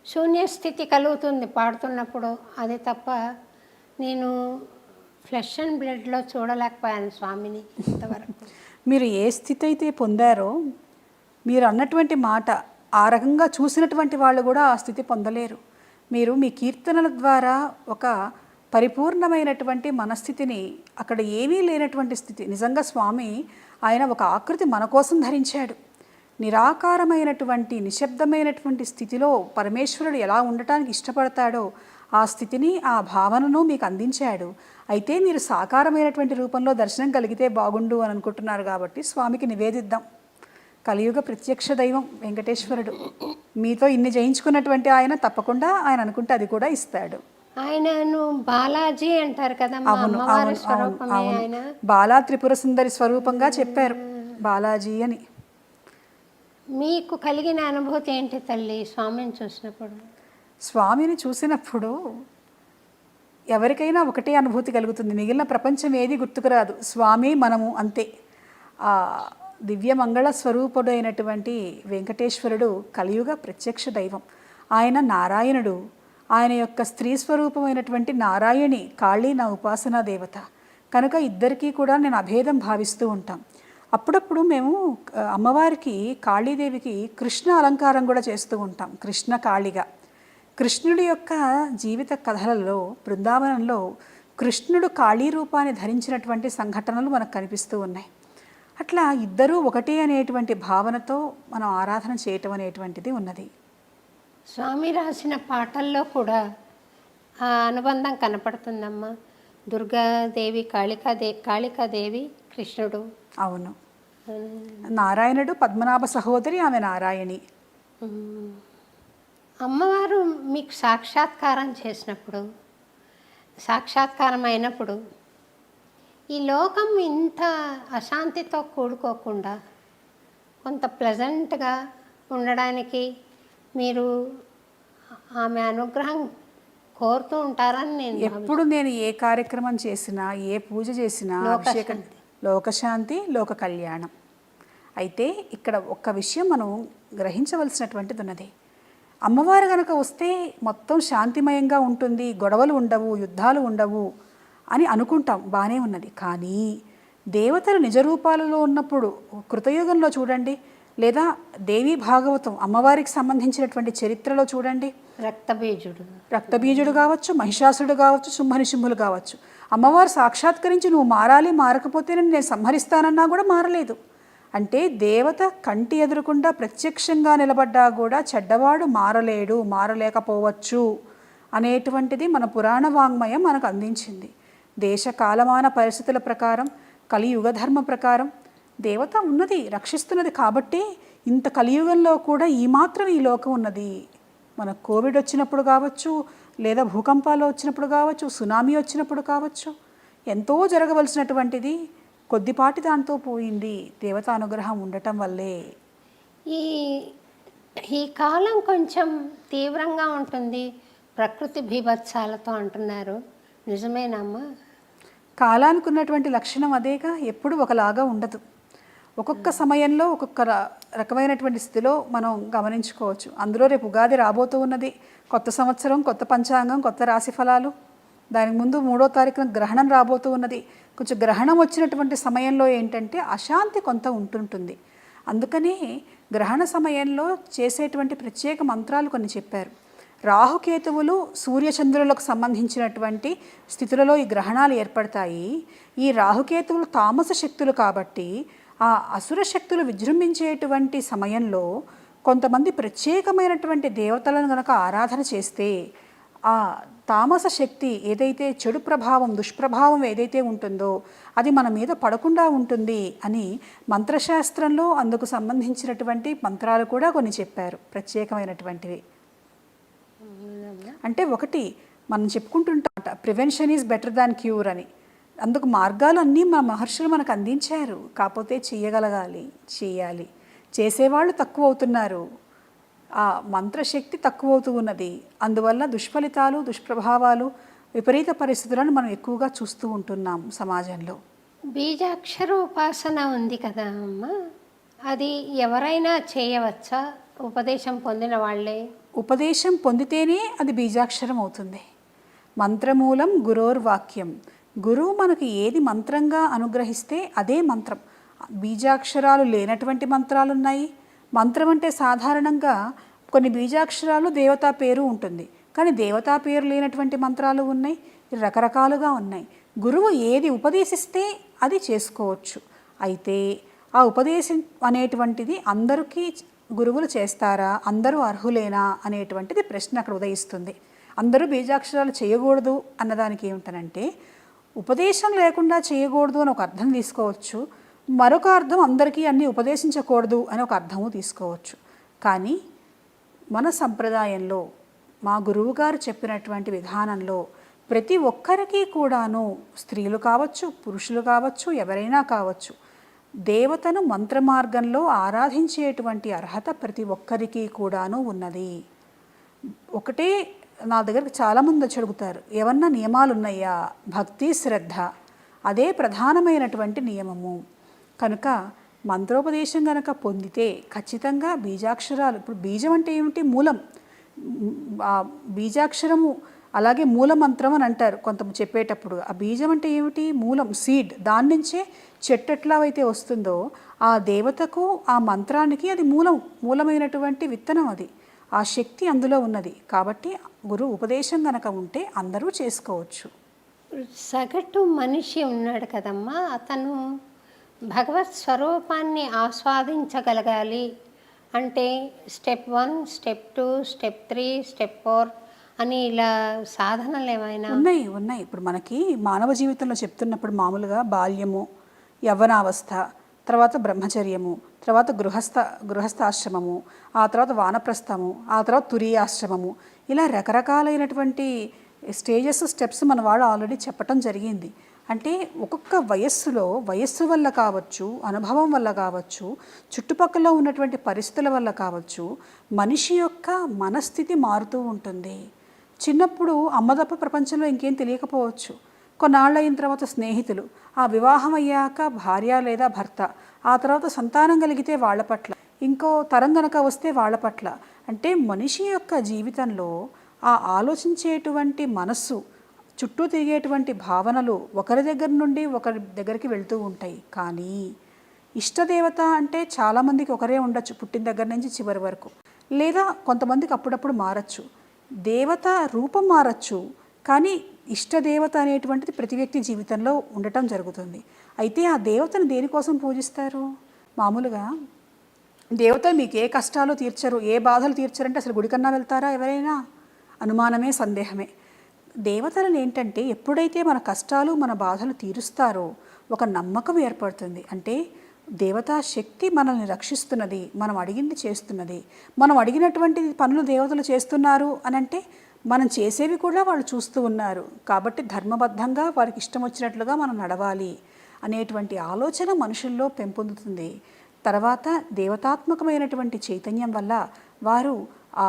శూన్యస్థితి కలుగుతుంది పాడుతున్నప్పుడు, అది తప్ప నేను ఫ్లెష్ అండ్ బ్లడ్లో చూడలేకపోయాను స్వామిని ఇంతవరకు. మీరు ఏ స్థితి అయితే పొందారో, మీరు అన్నటువంటి మాట ఆ రకంగా చూసినటువంటి వాళ్ళు కూడా ఆ స్థితి పొందలేరు. మీరు మీ కీర్తనల ద్వారా ఒక పరిపూర్ణమైనటువంటి మనస్థితిని, అక్కడ ఏమీ లేనటువంటి స్థితి, నిజంగా స్వామి ఆయన ఒక ఆకృతి మన కోసం ధరించాడు. నిరాకారమైనటువంటి నిశ్శబ్దమైనటువంటి స్థితిలో పరమేశ్వరుడు ఎలా ఉండటానికి ఇష్టపడతాడో ఆ స్థితిని, ఆ భావనను మీకు అందించాడు. అయితే మీరు సాకారమైనటువంటి రూపంలో దర్శనం కలిగితే బాగుండు అని అనుకుంటున్నారు కాబట్టి స్వామికి నివేదిద్దాం. కలియుగ ప్రత్యక్ష దైవం వెంకటేశ్వరుడు, మీతో ఇన్ని జయించుకున్నటువంటి ఆయన తప్పకుండా ఆయన అనుకుంటే అది కూడా ఇస్తాడు. ఆయనను బాలాజీ అంటారు కదా, మా అవును అమ్మవారి అవును అవును స్వరూపమే అవును ఆయన. బాలా త్రిపుర సుందరి స్వరూపంగా చెప్పారు బాలాజీ అని. మీకు కలిగిన అనుభూతి ఏంటి తల్లి స్వామిని చూసినప్పుడు? స్వామిని చూసినప్పుడు ఎవరికైనా ఒకటే అనుభూతి కలుగుతుంది, మిగిలిన ప్రపంచం ఏది గుర్తుకురాదు, స్వామి మనము అంతే. ఆ దివ్యమంగళ స్వరూపుడైనటువంటి వెంకటేశ్వరుడు కలియుగ ప్రత్యక్ష దైవం. ఆయన నారాయణుడు, ఆయన యొక్క స్త్రీ స్వరూపమైనటువంటి నారాయణి కాళీ నా ఉపాసనా దేవత కనుక ఇద్దరికీ కూడా నేను అభేదం భావిస్తూ ఉంటాం. అప్పుడప్పుడు మేము అమ్మవారికి కాళీదేవికి కృష్ణ అలంకారం కూడా చేస్తూ ఉంటాం, కృష్ణ కాళిగా. కృష్ణుడి యొక్క జీవిత కథలలో బృందావనంలో కృష్ణుడు కాళీ రూపాన్ని ధరించినటువంటి సంఘటనలు మనకు కనిపిస్తూ ఉన్నాయి. అట్లా ఇద్దరూ ఒకటే అనేటువంటి భావనతో మనం ఆరాధన చేయటం అనేటువంటిది ఉన్నది. స్వామి రాసిన పాటల్లో కూడా ఆ అనుబంధం కనపడుతుందమ్మా. దుర్గాదేవి కాళికాదేవి కృష్ణుడు. అవును, నారాయణుడు పద్మనాభ సహోదరి, ఆమె నారాయణి. అమ్మవారు మీకు సాక్షాత్కారం చేసినప్పుడు, సాక్షాత్కారం అయినప్పుడు ఈ లోకం ఇంత అశాంతితో కూడుకోకుండా కొంత ప్లెజెంట్గా ఉండడానికి మీరు ఆమె అనుగ్రహం కోరుతూ ఉంటారని నేను ఎప్పుడు నేను ఏ కార్యక్రమం చేసినా, ఏ పూజ చేసినా అభిషేకం, లోకశాంతి, లోక కళ్యాణం. అయితే ఇక్కడ ఒక్క విషయం మనం గ్రహించవలసినటువంటిది ఉన్నది. అమ్మవారు కనుక వస్తే మొత్తం శాంతిమయంగా ఉంటుంది, గొడవలు ఉండవు, యుద్ధాలు ఉండవు అని అనుకుంటాం, బాగానే ఉన్నది. కానీ దేవతలు నిజరూపాలలో ఉన్నప్పుడు కృతయుగంలో చూడండి, లేదా దేవీ భాగవతం అమ్మవారికి సంబంధించినటువంటి చరిత్రలో చూడండి, రక్తబీజుడు కావచ్చు, మహిషాసుడు కావచ్చు, శుంభనిశుంభులు కావచ్చు, అమ్మవారు సాక్షాత్కరించి నువ్వు మారాలి, మారకపోతే నేను సంహరిస్తానన్నా కూడా మారలేదు. అంటే దేవత కంటి ఎదురకుండా ప్రత్యక్షంగా నిలబడ్డా కూడా చెడ్డవాడు మారలేడు, మారలేకపోవచ్చు అనేటువంటిది మన పురాణ వాంగ్మయం మనకు అందించింది. దేశ కాలమాన పరిస్థితుల ప్రకారం, కలియుగ ధర్మ ప్రకారం దేవత ఉన్నది, రక్షిస్తున్నది. కాబట్టి ఇంత కలియుగంలో కూడా ఈ మాత్రం ఈ లోకం ఉన్నది. మన కోవిడ్ వచ్చినప్పుడు కావచ్చు, లేదా భూకంపాలు వచ్చినప్పుడు కావచ్చు, సునామీ వచ్చినప్పుడు కావచ్చు, ఎంతో జరగవలసినటువంటిది కొద్దిపాటి దాంతో పోయింది దేవత అనుగ్రహం ఉండటం వల్లే. ఈ కాలం కొంచెం తీవ్రంగా ఉంటుంది, ప్రకృతి బీభత్సాలతో అంటున్నారు, నిజమేనమ్మా? కాలానికి ఉన్నటువంటి లక్షణం అదేగా, ఎప్పుడు ఒకలాగా ఉండదు. ఒక్కొక్క సమయంలో ఒక్కొక్క రకమైనటువంటి స్థితిలో మనం గమనించుకోవచ్చు. అందులో రేపు ఉగాది రాబోతూ ఉన్నది, కొత్త సంవత్సరం, కొత్త పంచాంగం, కొత్త రాశి ఫలాలు. దానికి ముందు 3వ తారీఖున గ్రహణం రాబోతూ ఉన్నది. కొంచెం గ్రహణం వచ్చినటువంటి సమయంలో ఏంటంటే అశాంతి కొంత ఉంటుంటుంది. అందుకనే గ్రహణ సమయంలో చేసేటువంటి ప్రత్యేక మంత్రాలు కొన్ని చెప్పారు. రాహుకేతువులు సూర్యచంద్రులకు సంబంధించినటువంటి స్థితులలో ఈ గ్రహణాలు ఏర్పడతాయి. ఈ రాహుకేతువులు తామస శక్తులు కాబట్టి ఆ అసుర శక్తులు విజృంభించేటువంటి సమయంలో కొంతమంది ప్రత్యేకమైనటువంటి దేవతలను కనుక ఆరాధన చేస్తే ఆ తామస శక్తి ఏదైతే చెడు ప్రభావం, దుష్ప్రభావం ఏదైతే ఉంటుందో అది మన మీద పడకుండా ఉంటుంది అని మంత్రశాస్త్రంలో అందుకు సంబంధించినటువంటి మంత్రాలు కూడా కొన్ని చెప్పారు, ప్రత్యేకమైనటువంటివి. అంటే ఒకటి మనం చెప్పుకుంటుంటాం, prevention is better than cure అని. అందుకు మార్గాలు అన్నీ మా మహర్షులు మనకు అందించారు. కాకపోతే చేయగలగాలి, చేయాలి. చేసేవాళ్ళు తక్కువ అవుతున్నారు, ఆ మంత్రశక్తి తక్కువ అవుతూ ఉన్నది. అందువల్ల దుష్ఫలితాలు, దుష్ప్రభావాలు, విపరీత పరిస్థితులను మనం ఎక్కువగా చూస్తూ ఉంటున్నాం సమాజంలో. బీజాక్షర ఉపాసన ఉంది కదా అమ్మ, అది ఎవరైనా చేయవచ్చా? ఉపదేశం పొందిన వాళ్ళే? ఉపదేశం పొందితేనే అది బీజాక్షరం అవుతుంది. మంత్రమూలం గురోర్వాక్యం. గురువు మనకు ఏది మంత్రంగా అనుగ్రహిస్తే అదే మంత్రం. బీజాక్షరాలు లేనటువంటి మంత్రాలు ఉన్నాయి. మంత్రం అంటే సాధారణంగా కొన్ని బీజాక్షరాలు దేవతా పేరు ఉంటుంది, కానీ దేవతా పేరు లేనటువంటి మంత్రాలు ఉన్నాయి, రకరకాలుగా ఉన్నాయి. గురువు ఏది ఉపదేశిస్తే అది చేసుకోవచ్చు. అయితే ఆ ఉపదేశం అనేటువంటిది అందరికీ గురువులు చేస్తారా, అందరూ అర్హులేనా అనేటువంటిది ప్రశ్న అక్కడ ఉదయిస్తుంది. అందరూ బీజాక్షరాలు చేయకూడదు అన్నదానికి ఏమిటనంటే, ఉపదేశం లేకుండా చేయకూడదు అని ఒక అర్థం తీసుకోవచ్చు, మరొక అర్థం అందరికీ అన్నీ ఉపదేశించకూడదు అని ఒక అర్థము తీసుకోవచ్చు. కానీ మన సంప్రదాయంలో మా గురువుగారు చెప్పినటువంటి విధానంలో ప్రతి ఒక్కరికి కూడాను, స్త్రీలు కావచ్చు, పురుషులు కావచ్చు, ఎవరైనా కావచ్చు, దేవతను మంత్రమార్గంలో ఆరాధించేటువంటి అర్హత ప్రతి ఒక్కరికి కూడాను ఉన్నది. ఒకటే నా దగ్గరకు చాలామంది వచ్చి అడుగుతారు, ఏమన్నా నియమాలు ఉన్నాయా? భక్తి, శ్రద్ధ అదే ప్రధానమైనటువంటి నియమము. కనుక మంత్రోపదేశం కనుక పొందితే ఖచ్చితంగా బీజాక్షరాలు, ఇప్పుడు బీజం అంటే ఏమిటి? మూలం. ఆ బీజాక్షరము అలాగే మూల మంత్రం అని అంటారు కొంత చెప్పేటప్పుడు. ఆ బీజం అంటే ఏమిటి? మూలం, సీడ్. దాని నుంచే చెట్టు ఎట్లా అయితే వస్తుందో ఆ దేవతకు, ఆ మంత్రానికి అది మూలమైనటువంటి విత్తనం. అది ఆ శక్తి అందులో ఉన్నది. కాబట్టి గురు ఉపదేశం కనుక ఉంటే అందరూ చేసుకోవచ్చు. సగటు మనిషి ఉన్నాడు కదమ్మా, అతను భగవత్ స్వరూపాన్ని ఆస్వాదించగలగాలి అంటే స్టెప్ 1, స్టెప్ 2, స్టెప్ 3, స్టెప్ 4 అని ఇలా సాధనలు ఏమైనా ఉన్నాయి. ఇప్పుడు మనకి మానవ జీవితంలో చెప్తున్నప్పుడు మామూలుగా బాల్యము, యవ్వనావస్థ, తర్వాత బ్రహ్మచర్యము, తర్వాత గృహస్థాశ్రమము, ఆ తర్వాత వానప్రస్థము, ఆ తర్వాత తురీయాశ్రమము, ఇలా రకరకాలైనటువంటి స్టెప్స్ మన వాళ్ళు ఆల్రెడీ చెప్పటం జరిగింది. అంటే ఒక్కొక్క వయస్సు వల్ల కావచ్చు, అనుభవం వల్ల కావచ్చు, చుట్టుపక్కల ఉన్నటువంటి పరిస్థితుల వల్ల కావచ్చు, మనిషి యొక్క మనస్థితి మారుతూ ఉంటుంది. చిన్నప్పుడు అమ్మ తప్ప ప్రపంచంలో ఇంకేం తెలియకపోవచ్చు. కొన్నాళ్ళు అయిన తర్వాత స్నేహితులు, ఆ వివాహం అయ్యాక భార్య లేదా భర్త, ఆ తర్వాత సంతానం కలిగితే వాళ్ళ పట్ల, ఇంకో తరం గనక వస్తే వాళ్ళ పట్ల. అంటే మనిషి యొక్క జీవితంలో ఆ ఆలోచించేటువంటి మనస్సు, చుట్టూ తిరిగేటువంటి భావనలు ఒకరి దగ్గర నుండి ఒకరి దగ్గరికి వెళ్తూ ఉంటాయి. కానీ ఇష్టదేవత అంటే చాలామందికి ఒకరే ఉండొచ్చు, పుట్టిన దగ్గర నుంచి చివరి వరకు. లేదా కొంతమందికి అప్పుడప్పుడు మారచ్చు, దేవత రూపం మారచ్చు, కానీ ఇష్టదేవత అనేటువంటిది ప్రతి వ్యక్తి జీవితంలో ఉండటం జరుగుతుంది. అయితే ఆ దేవతను దేనికోసం పూజిస్తారు? మామూలుగా దేవతలు మీకు ఏ కష్టాలు తీర్చరు, ఏ బాధలు తీర్చరంటే అసలు గుడికన్నా వెళ్తారా ఎవరైనా? అనుమానమే, సందేహమే. దేవతలను ఏంటంటే ఎప్పుడైతే మన కష్టాలు, మన బాధలు తీరుస్తారో ఒక నమ్మకం ఏర్పడుతుంది. అంటే దేవతా శక్తి మనల్ని రక్షిస్తున్నది, మనం అడిగింది చేస్తున్నది, మనం అడిగినటువంటి పనులు దేవతలు చేస్తున్నారు అని అంటే మనం చేసేవి కూడా వాళ్ళు చూస్తూ ఉన్నారు. కాబట్టి ధర్మబద్ధంగా వారికి ఇష్టం వచ్చినట్లుగా మనం నడవాలి అనేటువంటి ఆలోచన మనుషుల్లో పెంపొందుతుంది. తర్వాత దేవతాత్మకమైనటువంటి చైతన్యం వల్ల వారు ఆ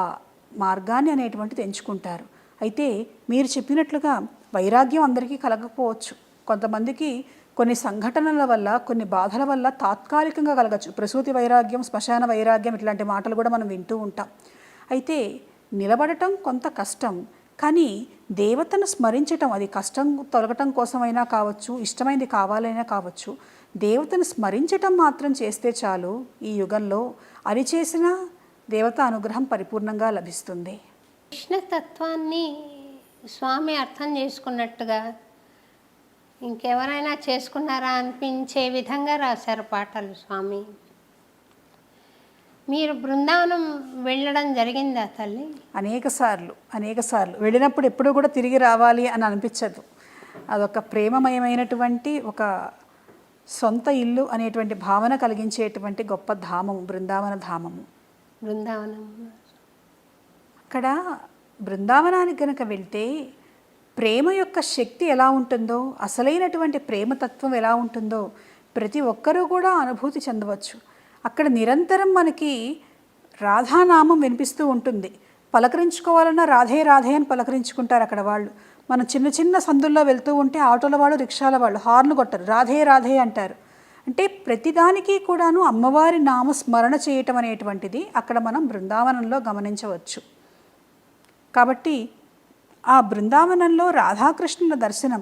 మార్గాన్ని అనేటువంటిది ఎంచుకుంటారు. అయితే మీరు చెప్పినట్లుగా వైరాగ్యం అందరికీ కలగకపోవచ్చు. కొంతమందికి కొన్ని సంఘటనల వల్ల, కొన్ని బాధల వల్ల తాత్కాలికంగా కలగచ్చు. ప్రసూతి వైరాగ్యం, శ్మశాన వైరాగ్యం ఇట్లాంటి మాటలు కూడా మనం వింటూ ఉంటాం. అయితే నిలబడటం కొంత కష్టం, కానీ దేవతను స్మరించటం, అది కష్టం తొలగటం కోసమైనా కావచ్చు, ఇష్టమైంది కావాలైనా కావచ్చు, దేవతను స్మరించటం మాత్రం చేస్తే చాలు. ఈ యుగంలో అది చేసిన దేవత అనుగ్రహం పరిపూర్ణంగా లభిస్తుంది. కృష్ణతత్వాన్ని స్వామి అర్థం చేసుకున్నట్టుగా ఇంకెవరైనా చేసుకున్నారా అనిపించే విధంగా రాశారు పాటలు స్వామి. మీరు బృందావనం వెళ్ళడం జరిగిందా తల్లి? అనేక సార్లు వెళ్ళినప్పుడు ఎప్పుడూ కూడా తిరిగి రావాలి అని అనిపించదు. అదొక ప్రేమమయమైనటువంటి ఒక సొంత ఇల్లు అనేటువంటి భావన కలిగించేటువంటి గొప్ప ధామము బృందావన ధామము. అక్కడ బృందావనానికి గనక వెళ్తే ప్రేమ యొక్క శక్తి ఎలా ఉంటుందో, అసలైనటువంటి ప్రేమతత్వం ఎలా ఉంటుందో ప్రతి ఒక్కరూ కూడా అనుభూతి చెందవచ్చు. అక్కడ నిరంతరం మనకి రాధానామం వినిపిస్తూ ఉంటుంది. పలకరించుకోవాలన్నా రాధే రాధే అని పలకరించుకుంటారు అక్కడ వాళ్ళు. మనం చిన్న చిన్న సందుల్లో వెళ్తూ ఉంటే ఆటోల వాళ్ళు, రిక్షాల వాళ్ళు హార్న్ కొట్టరు, రాధే రాధే అంటారు. అంటే ప్రతిదానికి కూడాను అమ్మవారి నామస్మరణ చేయటం అనేటువంటిది అక్కడ మనం బృందావనంలో గమనించవచ్చు. కాబట్టి ఆ బృందావనంలో రాధాకృష్ణుల దర్శనం,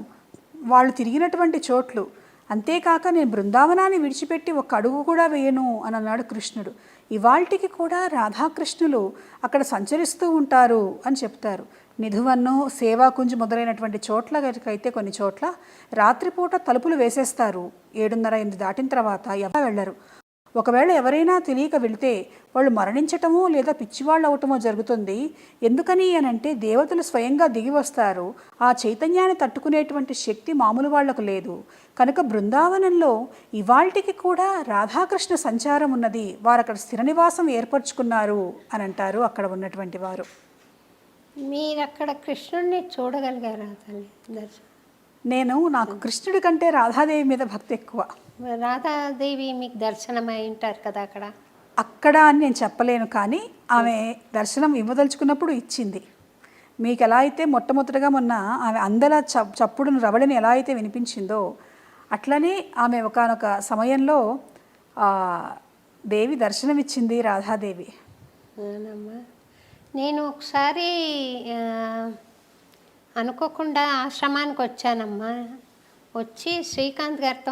వాళ్ళు తిరిగినటువంటి చోట్లు, అంతేకాక నేను బృందావనాన్ని విడిచిపెట్టి ఒక అడుగు కూడా వేయను అని అన్నాడు కృష్ణుడు. ఇవాల్టికి కూడా రాధాకృష్ణులు అక్కడ సంచరిస్తూ ఉంటారు అని చెప్తారు. నిధువన్నో, సేవాకుంజ్ మొదలైనటువంటి చోట్లకైతే కొన్ని చోట్ల రాత్రిపూట తలుపులు వేసేస్తారు. 7:30-8 దాటిన తర్వాత ఎవరు వెళ్ళరు. ఒకవేళ ఎవరైనా తెలియక వెళితే వాళ్ళు మరణించటమో లేదా పిచ్చివాళ్ళు అవటమో జరుగుతుంది. ఎందుకని అనంటే దేవతలు స్వయంగా దిగి వస్తారు. ఆ చైతన్యాన్ని తట్టుకునేటువంటి శక్తి మామూలు వాళ్లకు లేదు. కనుక బృందావనంలో ఇవాల్టికి కూడా రాధాకృష్ణ సంచారం ఉన్నది. వారు అక్కడ స్థిర నివాసం ఏర్పరచుకున్నారు అని అంటారు అక్కడ ఉన్నటువంటి వారు. మీరు అక్కడ కృష్ణుడిని చూడగలిగారా తల్లి దర్శనం? నాకు కృష్ణుడి కంటే రాధాదేవి మీద భక్తి ఎక్కువ. రాధాదేవి మీకు దర్శనం అయి ఉంటారు కదా అక్కడ. అక్కడ అని నేను చెప్పలేను, కానీ ఆమె దర్శనం ఇవ్వదలుచుకున్నప్పుడు ఇచ్చింది. మీకు ఎలా అయితే మొట్టమొదటిగా మొన్న ఆమె అందల చప్పుడును రవళిని ఎలా అయితే వినిపించిందో, అట్లనే ఆమె ఒకానొక సమయంలో దేవి దర్శనమిచ్చింది, రాధాదేవి. అవునమ్మా. నేను ఒకసారి అనుకోకుండా ఆశ్రమానికి వచ్చానమ్మా. వచ్చి శ్రీకాంత్ గారితో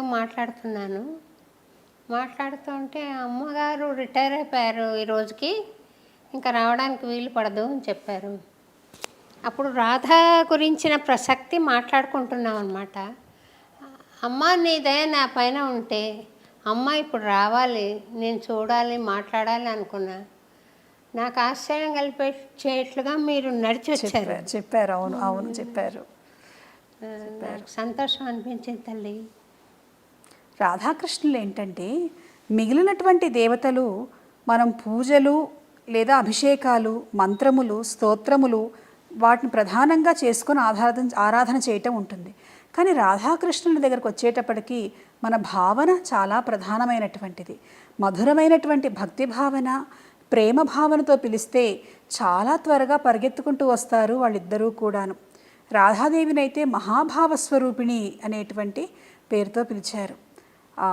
మాట్లాడుతుంటే అమ్మగారు రిటైర్ అయిపోయారు ఈ రోజుకి, ఇంకా రావడానికి వీలు పడదు అని చెప్పారు. అప్పుడు రాధా గురించిన ప్రసక్తి మాట్లాడుకుంటున్నాం అనమాట. అమ్మ నీ దయ నా పైన ఉంటే అమ్మ ఇప్పుడు రావాలి, నేను చూడాలి, మాట్లాడాలి అనుకున్నా. నాకు ఆశ్చర్యం కలిపేట్లుగా మీరు నడిచి వచ్చారు. చెప్పారు. అవును చెప్పారు. నాకు సంతోషం అనిపించింది తల్లి. రాధాకృష్ణులు ఏంటంటే, మిగిలినటువంటి దేవతలు మనం పూజలు లేదా అభిషేకాలు, మంత్రములు, స్తోత్రములు వాటిని ప్రధానంగా చేసుకొని ఆరాధన చేయటం ఉంటుంది. కానీ రాధాకృష్ణుల దగ్గరకు వచ్చేటప్పటికి మన భావన చాలా ప్రధానమైనటువంటిది. మధురమైనటువంటి భక్తి భావన, ప్రేమ భావనతో పిలిస్తే చాలా త్వరగా పరిగెత్తుకుంటూ వస్తారు వాళ్ళిద్దరూ కూడాను. రాధాదేవినైతే మహాభావస్వరూపిణి అనేటువంటి పేరుతో పిలిచారు. ఆ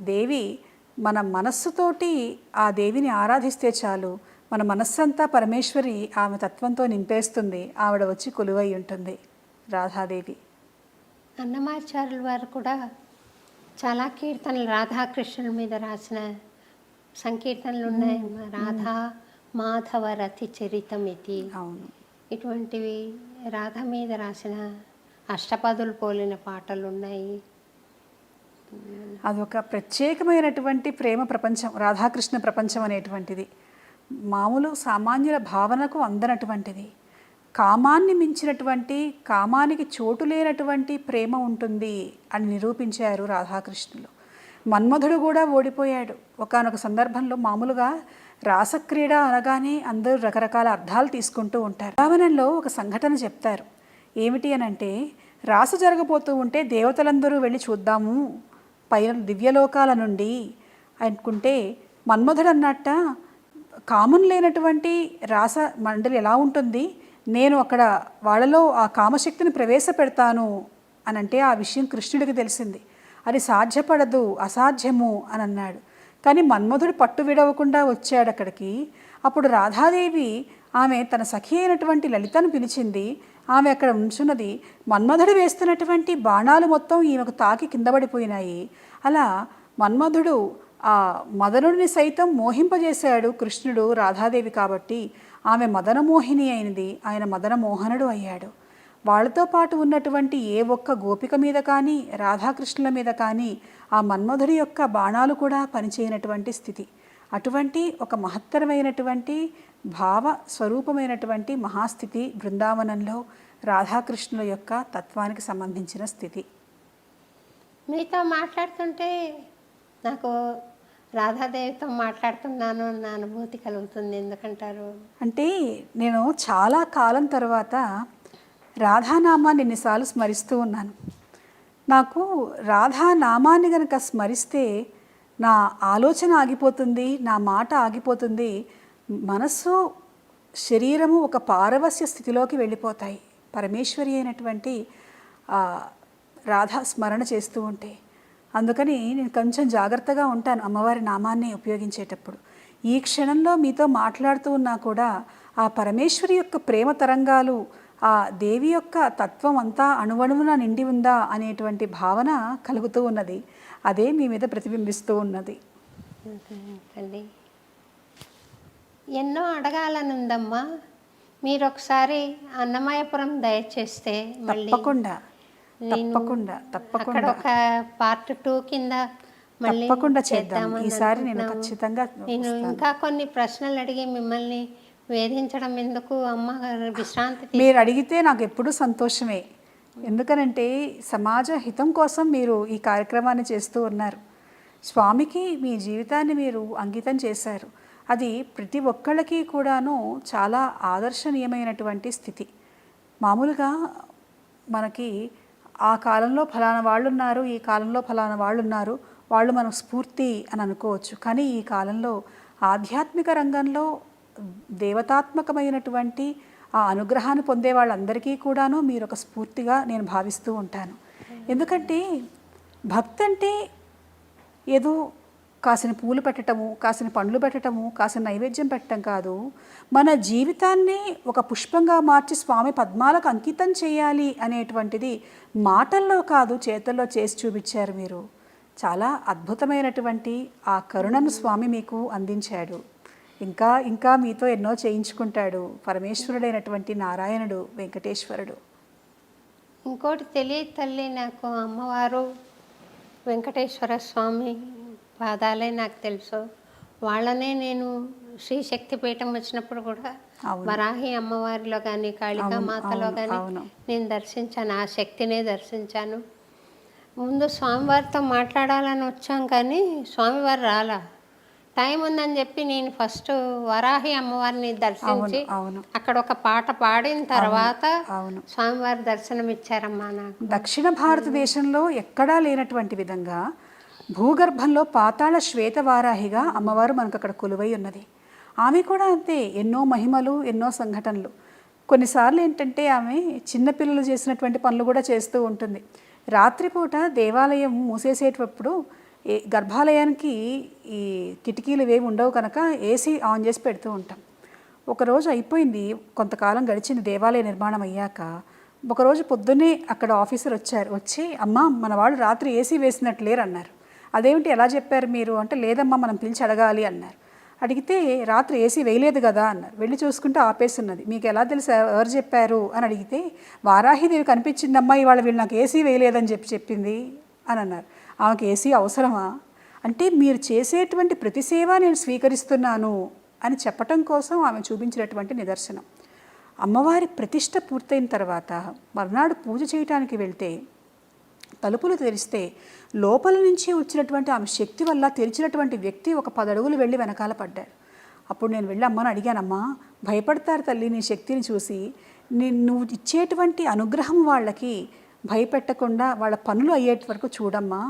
దేవి మన మనస్సుతోటి ఆ దేవిని ఆరాధిస్తే చాలు, మన మనస్సంతా పరమేశ్వరి ఆమె తత్వంతో నింపేస్తుంది. ఆవిడ వచ్చి కొలువై ఉంటుంది రాధాదేవి. అన్నమాచార్యుల వారు కూడా చాలా కీర్తనలు రాధాకృష్ణుల మీద రాసిన సంకీర్తనలు ఉన్నాయమ్మా. రాధా మాధవ రతి చరితమితి. అవును, ఇటువంటివి రాధ మీద రాసిన అష్టపదులు పోలిన పాటలు ఉన్నాయి. అదొక ప్రత్యేకమైనటువంటి ప్రేమ ప్రపంచం, రాధాకృష్ణ ప్రపంచం అనేటువంటిది. మామూలు సామాన్యుల భావనకు అందనటువంటిది. కామాన్ని మించినటువంటి, కామానికి చోటు లేనటువంటి ప్రేమ ఉంటుంది అని నిరూపించారు రాధాకృష్ణులు. మన్మధుడు కూడా ఓడిపోయాడు ఒకానొక సందర్భంలో. మామూలుగా రాసక్రీడ అనగానే అందరూ రకరకాల అర్థాలు తీసుకుంటూ ఉంటారు. భావనలో ఒక సంఘటన చెప్తారు. ఏమిటి అనంటే, రాస జరగబోతూ ఉంటే దేవతలందరూ వెళ్ళి చూద్దాము పైన దివ్యలోకాల నుండి అనుకుంటే, మన్మధుడు అన్నట్ట కామం లేనటువంటి రాస మండలి ఎలా ఉంటుంది, నేను అక్కడ వాళ్ళలో ఆ కామశక్తిని ప్రవేశపెడతాను అని అంటే ఆ విషయం కృష్ణుడికి తెలిసింది. అది సాధ్యపడదు, అసాధ్యము అని అన్నాడు. కానీ మన్మధుడు పట్టు విడవకుండా వచ్చాడు అక్కడికి. అప్పుడు రాధాదేవి ఆమె తన సఖి అయినటువంటి లలితను పిలిచింది. ఆమె అక్కడ ఉంచున్నది. మన్మధుడు వేస్తున్నటువంటి బాణాలు మొత్తం ఈమెకు తాకి కింద పడిపోయినాయి. అలా మన్మధుడు ఆ మదనుడిని సైతం మోహింపజేశాడు కృష్ణుడు రాధాదేవి కాబట్టి ఆమె మదనమోహిని అయినది, ఆయన మదనమోహనుడు అయ్యాడు. వాళ్ళతో పాటు ఉన్నటువంటి ఏ ఒక్క గోపిక మీద కానీ, రాధాకృష్ణుల మీద కానీ ఆ మన్మధుడి యొక్క బాణాలు కూడా పనిచేయనటువంటి స్థితి. అటువంటి ఒక మహత్తరమైనటువంటి భావ స్వరూపమైనటువంటి మహాస్థితి బృందావనంలో రాధాకృష్ణుల యొక్క తత్వానికి సంబంధించిన స్థితి. మీతో మాట్లాడుతుంటే నాకు రాధాదేవితో మాట్లాడుతున్నాను అన్న అనుభూతి కలుగుతుంది. ఎందుకంటారు అంటే, నేను చాలా కాలం తర్వాత రాధానామాన్ని ఎన్నిసార్లు స్మరిస్తూ ఉన్నాను. నాకు రాధానామాన్ని కనుక స్మరిస్తే నా ఆలోచన ఆగిపోతుంది, నా మాట ఆగిపోతుంది, మనస్సు శరీరము ఒక పారవస్య స్థితిలోకి వెళ్ళిపోతాయి పరమేశ్వరి అయినటువంటి రాధా స్మరణ చేస్తూ ఉంటే. అందుకని నేను కొంచెం జాగ్రత్తగా ఉంటాను అమ్మవారి నామాన్ని ఉపయోగించేటప్పుడు. ఈ క్షణంలో మీతో మాట్లాడుతూ ఉన్నా కూడా ఆ పరమేశ్వరి యొక్క ప్రేమ తరంగాలు, ఆ దేవి యొక్క తత్వం అంతా అణువణువున నిండి ఉందా అనేటువంటి భావన కలుగుతూ ఉన్నది. అదే మీ మీద ప్రతిబింబిస్తూ ఉన్నది. తల్లి, ఎన్నో అడగాలనుందమ్మా. మీరు ఒకసారి అన్నమయపురం దయచేస్తే తప్పకుండా అక్కడ ఒక పార్ట్ 2 కింద మళ్ళీ తప్పకుండా చేద్దాం. ఈసారి నేను ఖచ్చితంగా నేను ఇంకా కొన్ని ప్రశ్నలు అడిగి మిమ్మల్ని వేధించడం ఎందుకు, అమ్మ విశ్రాంతి. మీరు అడిగితే నాకు ఎప్పుడూ సంతోషమే. ఎందుకనంటే సమాజ హితం కోసం మీరు ఈ కార్యక్రమాన్ని చేస్తూ ఉన్నారు. స్వామికి మీ జీవితాన్ని మీరు అంకితం చేశారు. అది ప్రతి ఒక్కళ్ళకి కూడాను చాలా ఆదర్శనీయమైనటువంటి స్థితి. మామూలుగా మనకి ఆ కాలంలో ఫలానా వాళ్ళు ఉన్నారు, ఈ కాలంలో ఫలానా వాళ్ళు ఉన్నారు, వాళ్ళు మనకు స్ఫూర్తి అని అనుకోవచ్చు. కానీ ఈ కాలంలో ఆధ్యాత్మిక రంగంలో దేవతాత్మకమైనటువంటి ఆ అనుగ్రహాన్ని పొందే వాళ్ళందరికీ కూడాను మీరు ఒక స్ఫూర్తిగా నేను భావిస్తూ ఉంటాను. ఎందుకంటే భక్తి అంటే ఏదో కాసిన పూలు పెట్టడము, కాసిన పండ్లు పెట్టడము, కాసిన నైవేద్యం పెట్టడం కాదు. మన జీవితాన్ని ఒక పుష్పంగా మార్చి స్వామి పద్మాలకు అంకితం చేయాలి అనేటువంటిది మాటల్లో కాదు, చేతుల్లో చేసి చూపించారు మీరు. చాలా అద్భుతమైనటువంటి ఆ కరుణను స్వామి మీకు అందించాడు. ఇంకా ఇంకా మీతో ఎన్నో చేయించుకుంటాడు పరమేశ్వరుడైనటువంటి నారాయణుడు, వెంకటేశ్వరుడు. ఇంకోటి తెలియదు తల్లి, నాకు అమ్మవారు వెంకటేశ్వర స్వామి పాదాలే నాకు తెలుసు. వాళ్ళనే నేను శ్రీశక్తి పీఠం వచ్చినప్పుడు కూడా వరాహి అమ్మవారిలో కానీ కాళికా మాతలో కానీ నేను దర్శించాను, ఆ శక్తినే దర్శించాను. ముందు స్వామివారితో మాట్లాడాలని వచ్చాం కానీ స్వామివారు రాలా. టైం ఉందని చెప్పి నేను ఫస్ట్ వరాహి అమ్మవారిని దర్శించి అక్కడ ఒక పాట పాడిన తర్వాత స్వామివారి దర్శనం ఇచ్చారమ్మా నాకు. దక్షిణ భారతదేశంలో ఎక్కడా లేనటువంటి విధంగా భూగర్భంలో పాతాళ శ్వేతవారాహిగా అమ్మవారు మనకు అక్కడ కొలువై ఉన్నది. ఆమె కూడా అంతే, ఎన్నో మహిమలు, ఎన్నో సంఘటనలు. కొన్నిసార్లు ఏంటంటే ఆమె చిన్నపిల్లలు చేసినటువంటి పనులు కూడా చేస్తూ ఉంటుంది. రాత్రిపూట దేవాలయం మూసేసేటప్పుడు గర్భాలయానికి ఈ కిటికీలు ఏవి ఉండవు కనుక ఏసీ ఆన్ చేసి పెడుతూ ఉంటాం. ఒకరోజు అయిపోయింది, కొంతకాలం గడిచింది దేవాలయ నిర్మాణం అయ్యాక. ఒకరోజు పొద్దున్నే అక్కడ ఆఫీసర్ వచ్చి అమ్మ మన వాళ్ళు రాత్రి ఏసీ వేసినట్టు లేరు అన్నారు. అదేమిటి ఎలా చెప్పారు మీరు అంటే, లేదమ్మా మనం పిలిచి అడగాలి అన్నారు. అడిగితే రాత్రి ఏసీ వేయలేదు కదా అన్నారు. వెళ్ళి చూసుకుంటే ఆపేస్తున్నది. మీకు ఎలా తెలుసు, ఎవరు చెప్పారు అని అడిగితే, వారాహిదేవి కనిపించిందమ్మా ఇవాళ వీళ్ళు నాకు ఏసీ వేయలేదని చెప్పింది అని అన్నారు. ఆమెకు ఏసీ అవసరమా అంటే, మీరు చేసేటువంటి ప్రతి సేవ నేను స్వీకరిస్తున్నాను అని చెప్పటం కోసం ఆమె చూపించినటువంటి నిదర్శనం. అమ్మవారి ప్రతిష్ట పూర్తయిన తర్వాత మర్నాడు పూజ చేయటానికి వెళ్తే తలుపులు తెరిస్తే లోపల నుంచి వచ్చినటువంటి ఆమె శక్తి వల్ల తెరిచినటువంటి వ్యక్తి ఒక 10 అడుగులు వెళ్ళి వెనకాల పడ్డారు. అప్పుడు నేను వెళ్ళి అమ్మని అడిగానమ్మా, భయపడతారు తల్లి నీ శక్తిని చూసి, నువ్వు ఇచ్చేటువంటి అనుగ్రహం వాళ్ళకి భయపెట్టకుండా వాళ్ళ పనులు అయ్యేటి వరకు చూడమ్మా,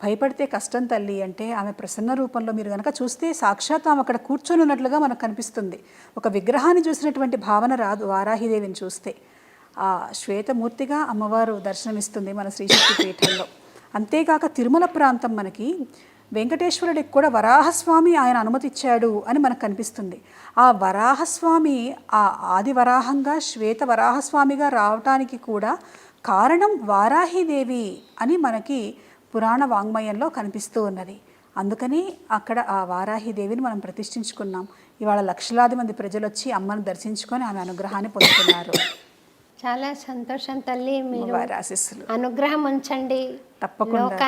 భయపడితే కష్టం తల్లి అంటే ఆమె ప్రసన్న రూపంలో మీరు కనుక చూస్తే సాక్షాత్ ఆమె అక్కడ కూర్చొని ఉన్నట్లుగా మనకు కనిపిస్తుంది. ఒక విగ్రహాన్ని చూసినటువంటి భావన రాదు వారాహిదేవిని చూస్తే. ఆ శ్వేతమూర్తిగా అమ్మవారు దర్శనమిస్తుంది మన శ్రీశక్తి పీఠంలో. అంతేకాక తిరుమల ప్రాంతం మనకి వెంకటేశ్వరుడికి కూడా వరాహస్వామి ఆయన అనుమతిచ్చాడు అని మనకు కనిపిస్తుంది. ఆ వరాహస్వామి ఆ ఆది వరాహంగా శ్వేత వరాహస్వామిగా రావటానికి కూడా కారణం వారాహిదేవి అని మనకి పురాణ వాంగ్మయంలో కనిపిస్తూ ఉన్నది. అందుకని అక్కడ ఆ వారాహిదేవిని మనం ప్రతిష్ఠించుకున్నాం. ఇవాళ లక్షలాది మంది ప్రజలు వచ్చి అమ్మను దర్శించుకొని ఆమె అనుగ్రహాన్ని పొందుతున్నారు. చాలా సంతోషం తల్లి, మీరు వారి ఆశీస్సులు అనుగ్రహం ఉంచండి. తప్పకుండా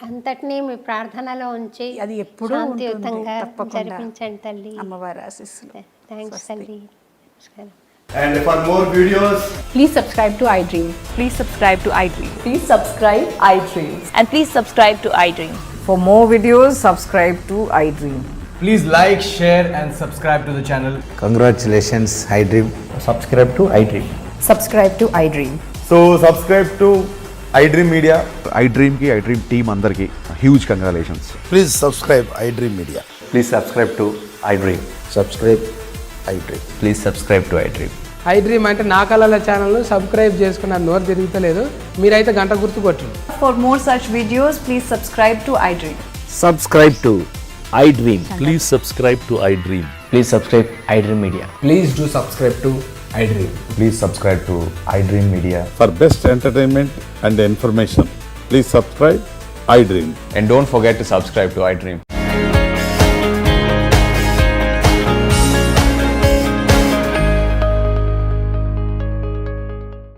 అంతటినీ మీ ప్రార్థనలో ఉంచి అది ఎప్పుడూ శాంతియుతంగా జరిపించండి తల్లి. అమ్మవారి ఆశీస్సులు. థ్యాంక్స్ తల్లి. నమస్కారం. And for more videos, please subscribe to iDream. Please subscribe to iDream. Please subscribe iDream. And please subscribe to iDream. For more videos, subscribe to iDream. please like, share and subscribe to the channel. Congratulations, iDream. Subscribe to iDream. Subscribe to iDream. So subscribe to iDream Media. iDream ki iDream team andarki huge congratulations. Please subscribe iDream Media. Please subscribe to iDream. Subscribe iDream. Please subscribe to iDream. iDream అంటే నా కళల ఛానల్ను subscribe చేసుకున్న నోరు తిరుగుతలేదు, మీరైతే గంట గుర్తు కొట్టండి. For more such videos, please subscribe to iDream. Subscribe to iDream. Please subscribe to iDream. Please subscribe iDream Media. Please do subscribe to iDream. Please subscribe to iDream Media. For best entertainment and information, please subscribe iDream. And don't forget to subscribe to iDream.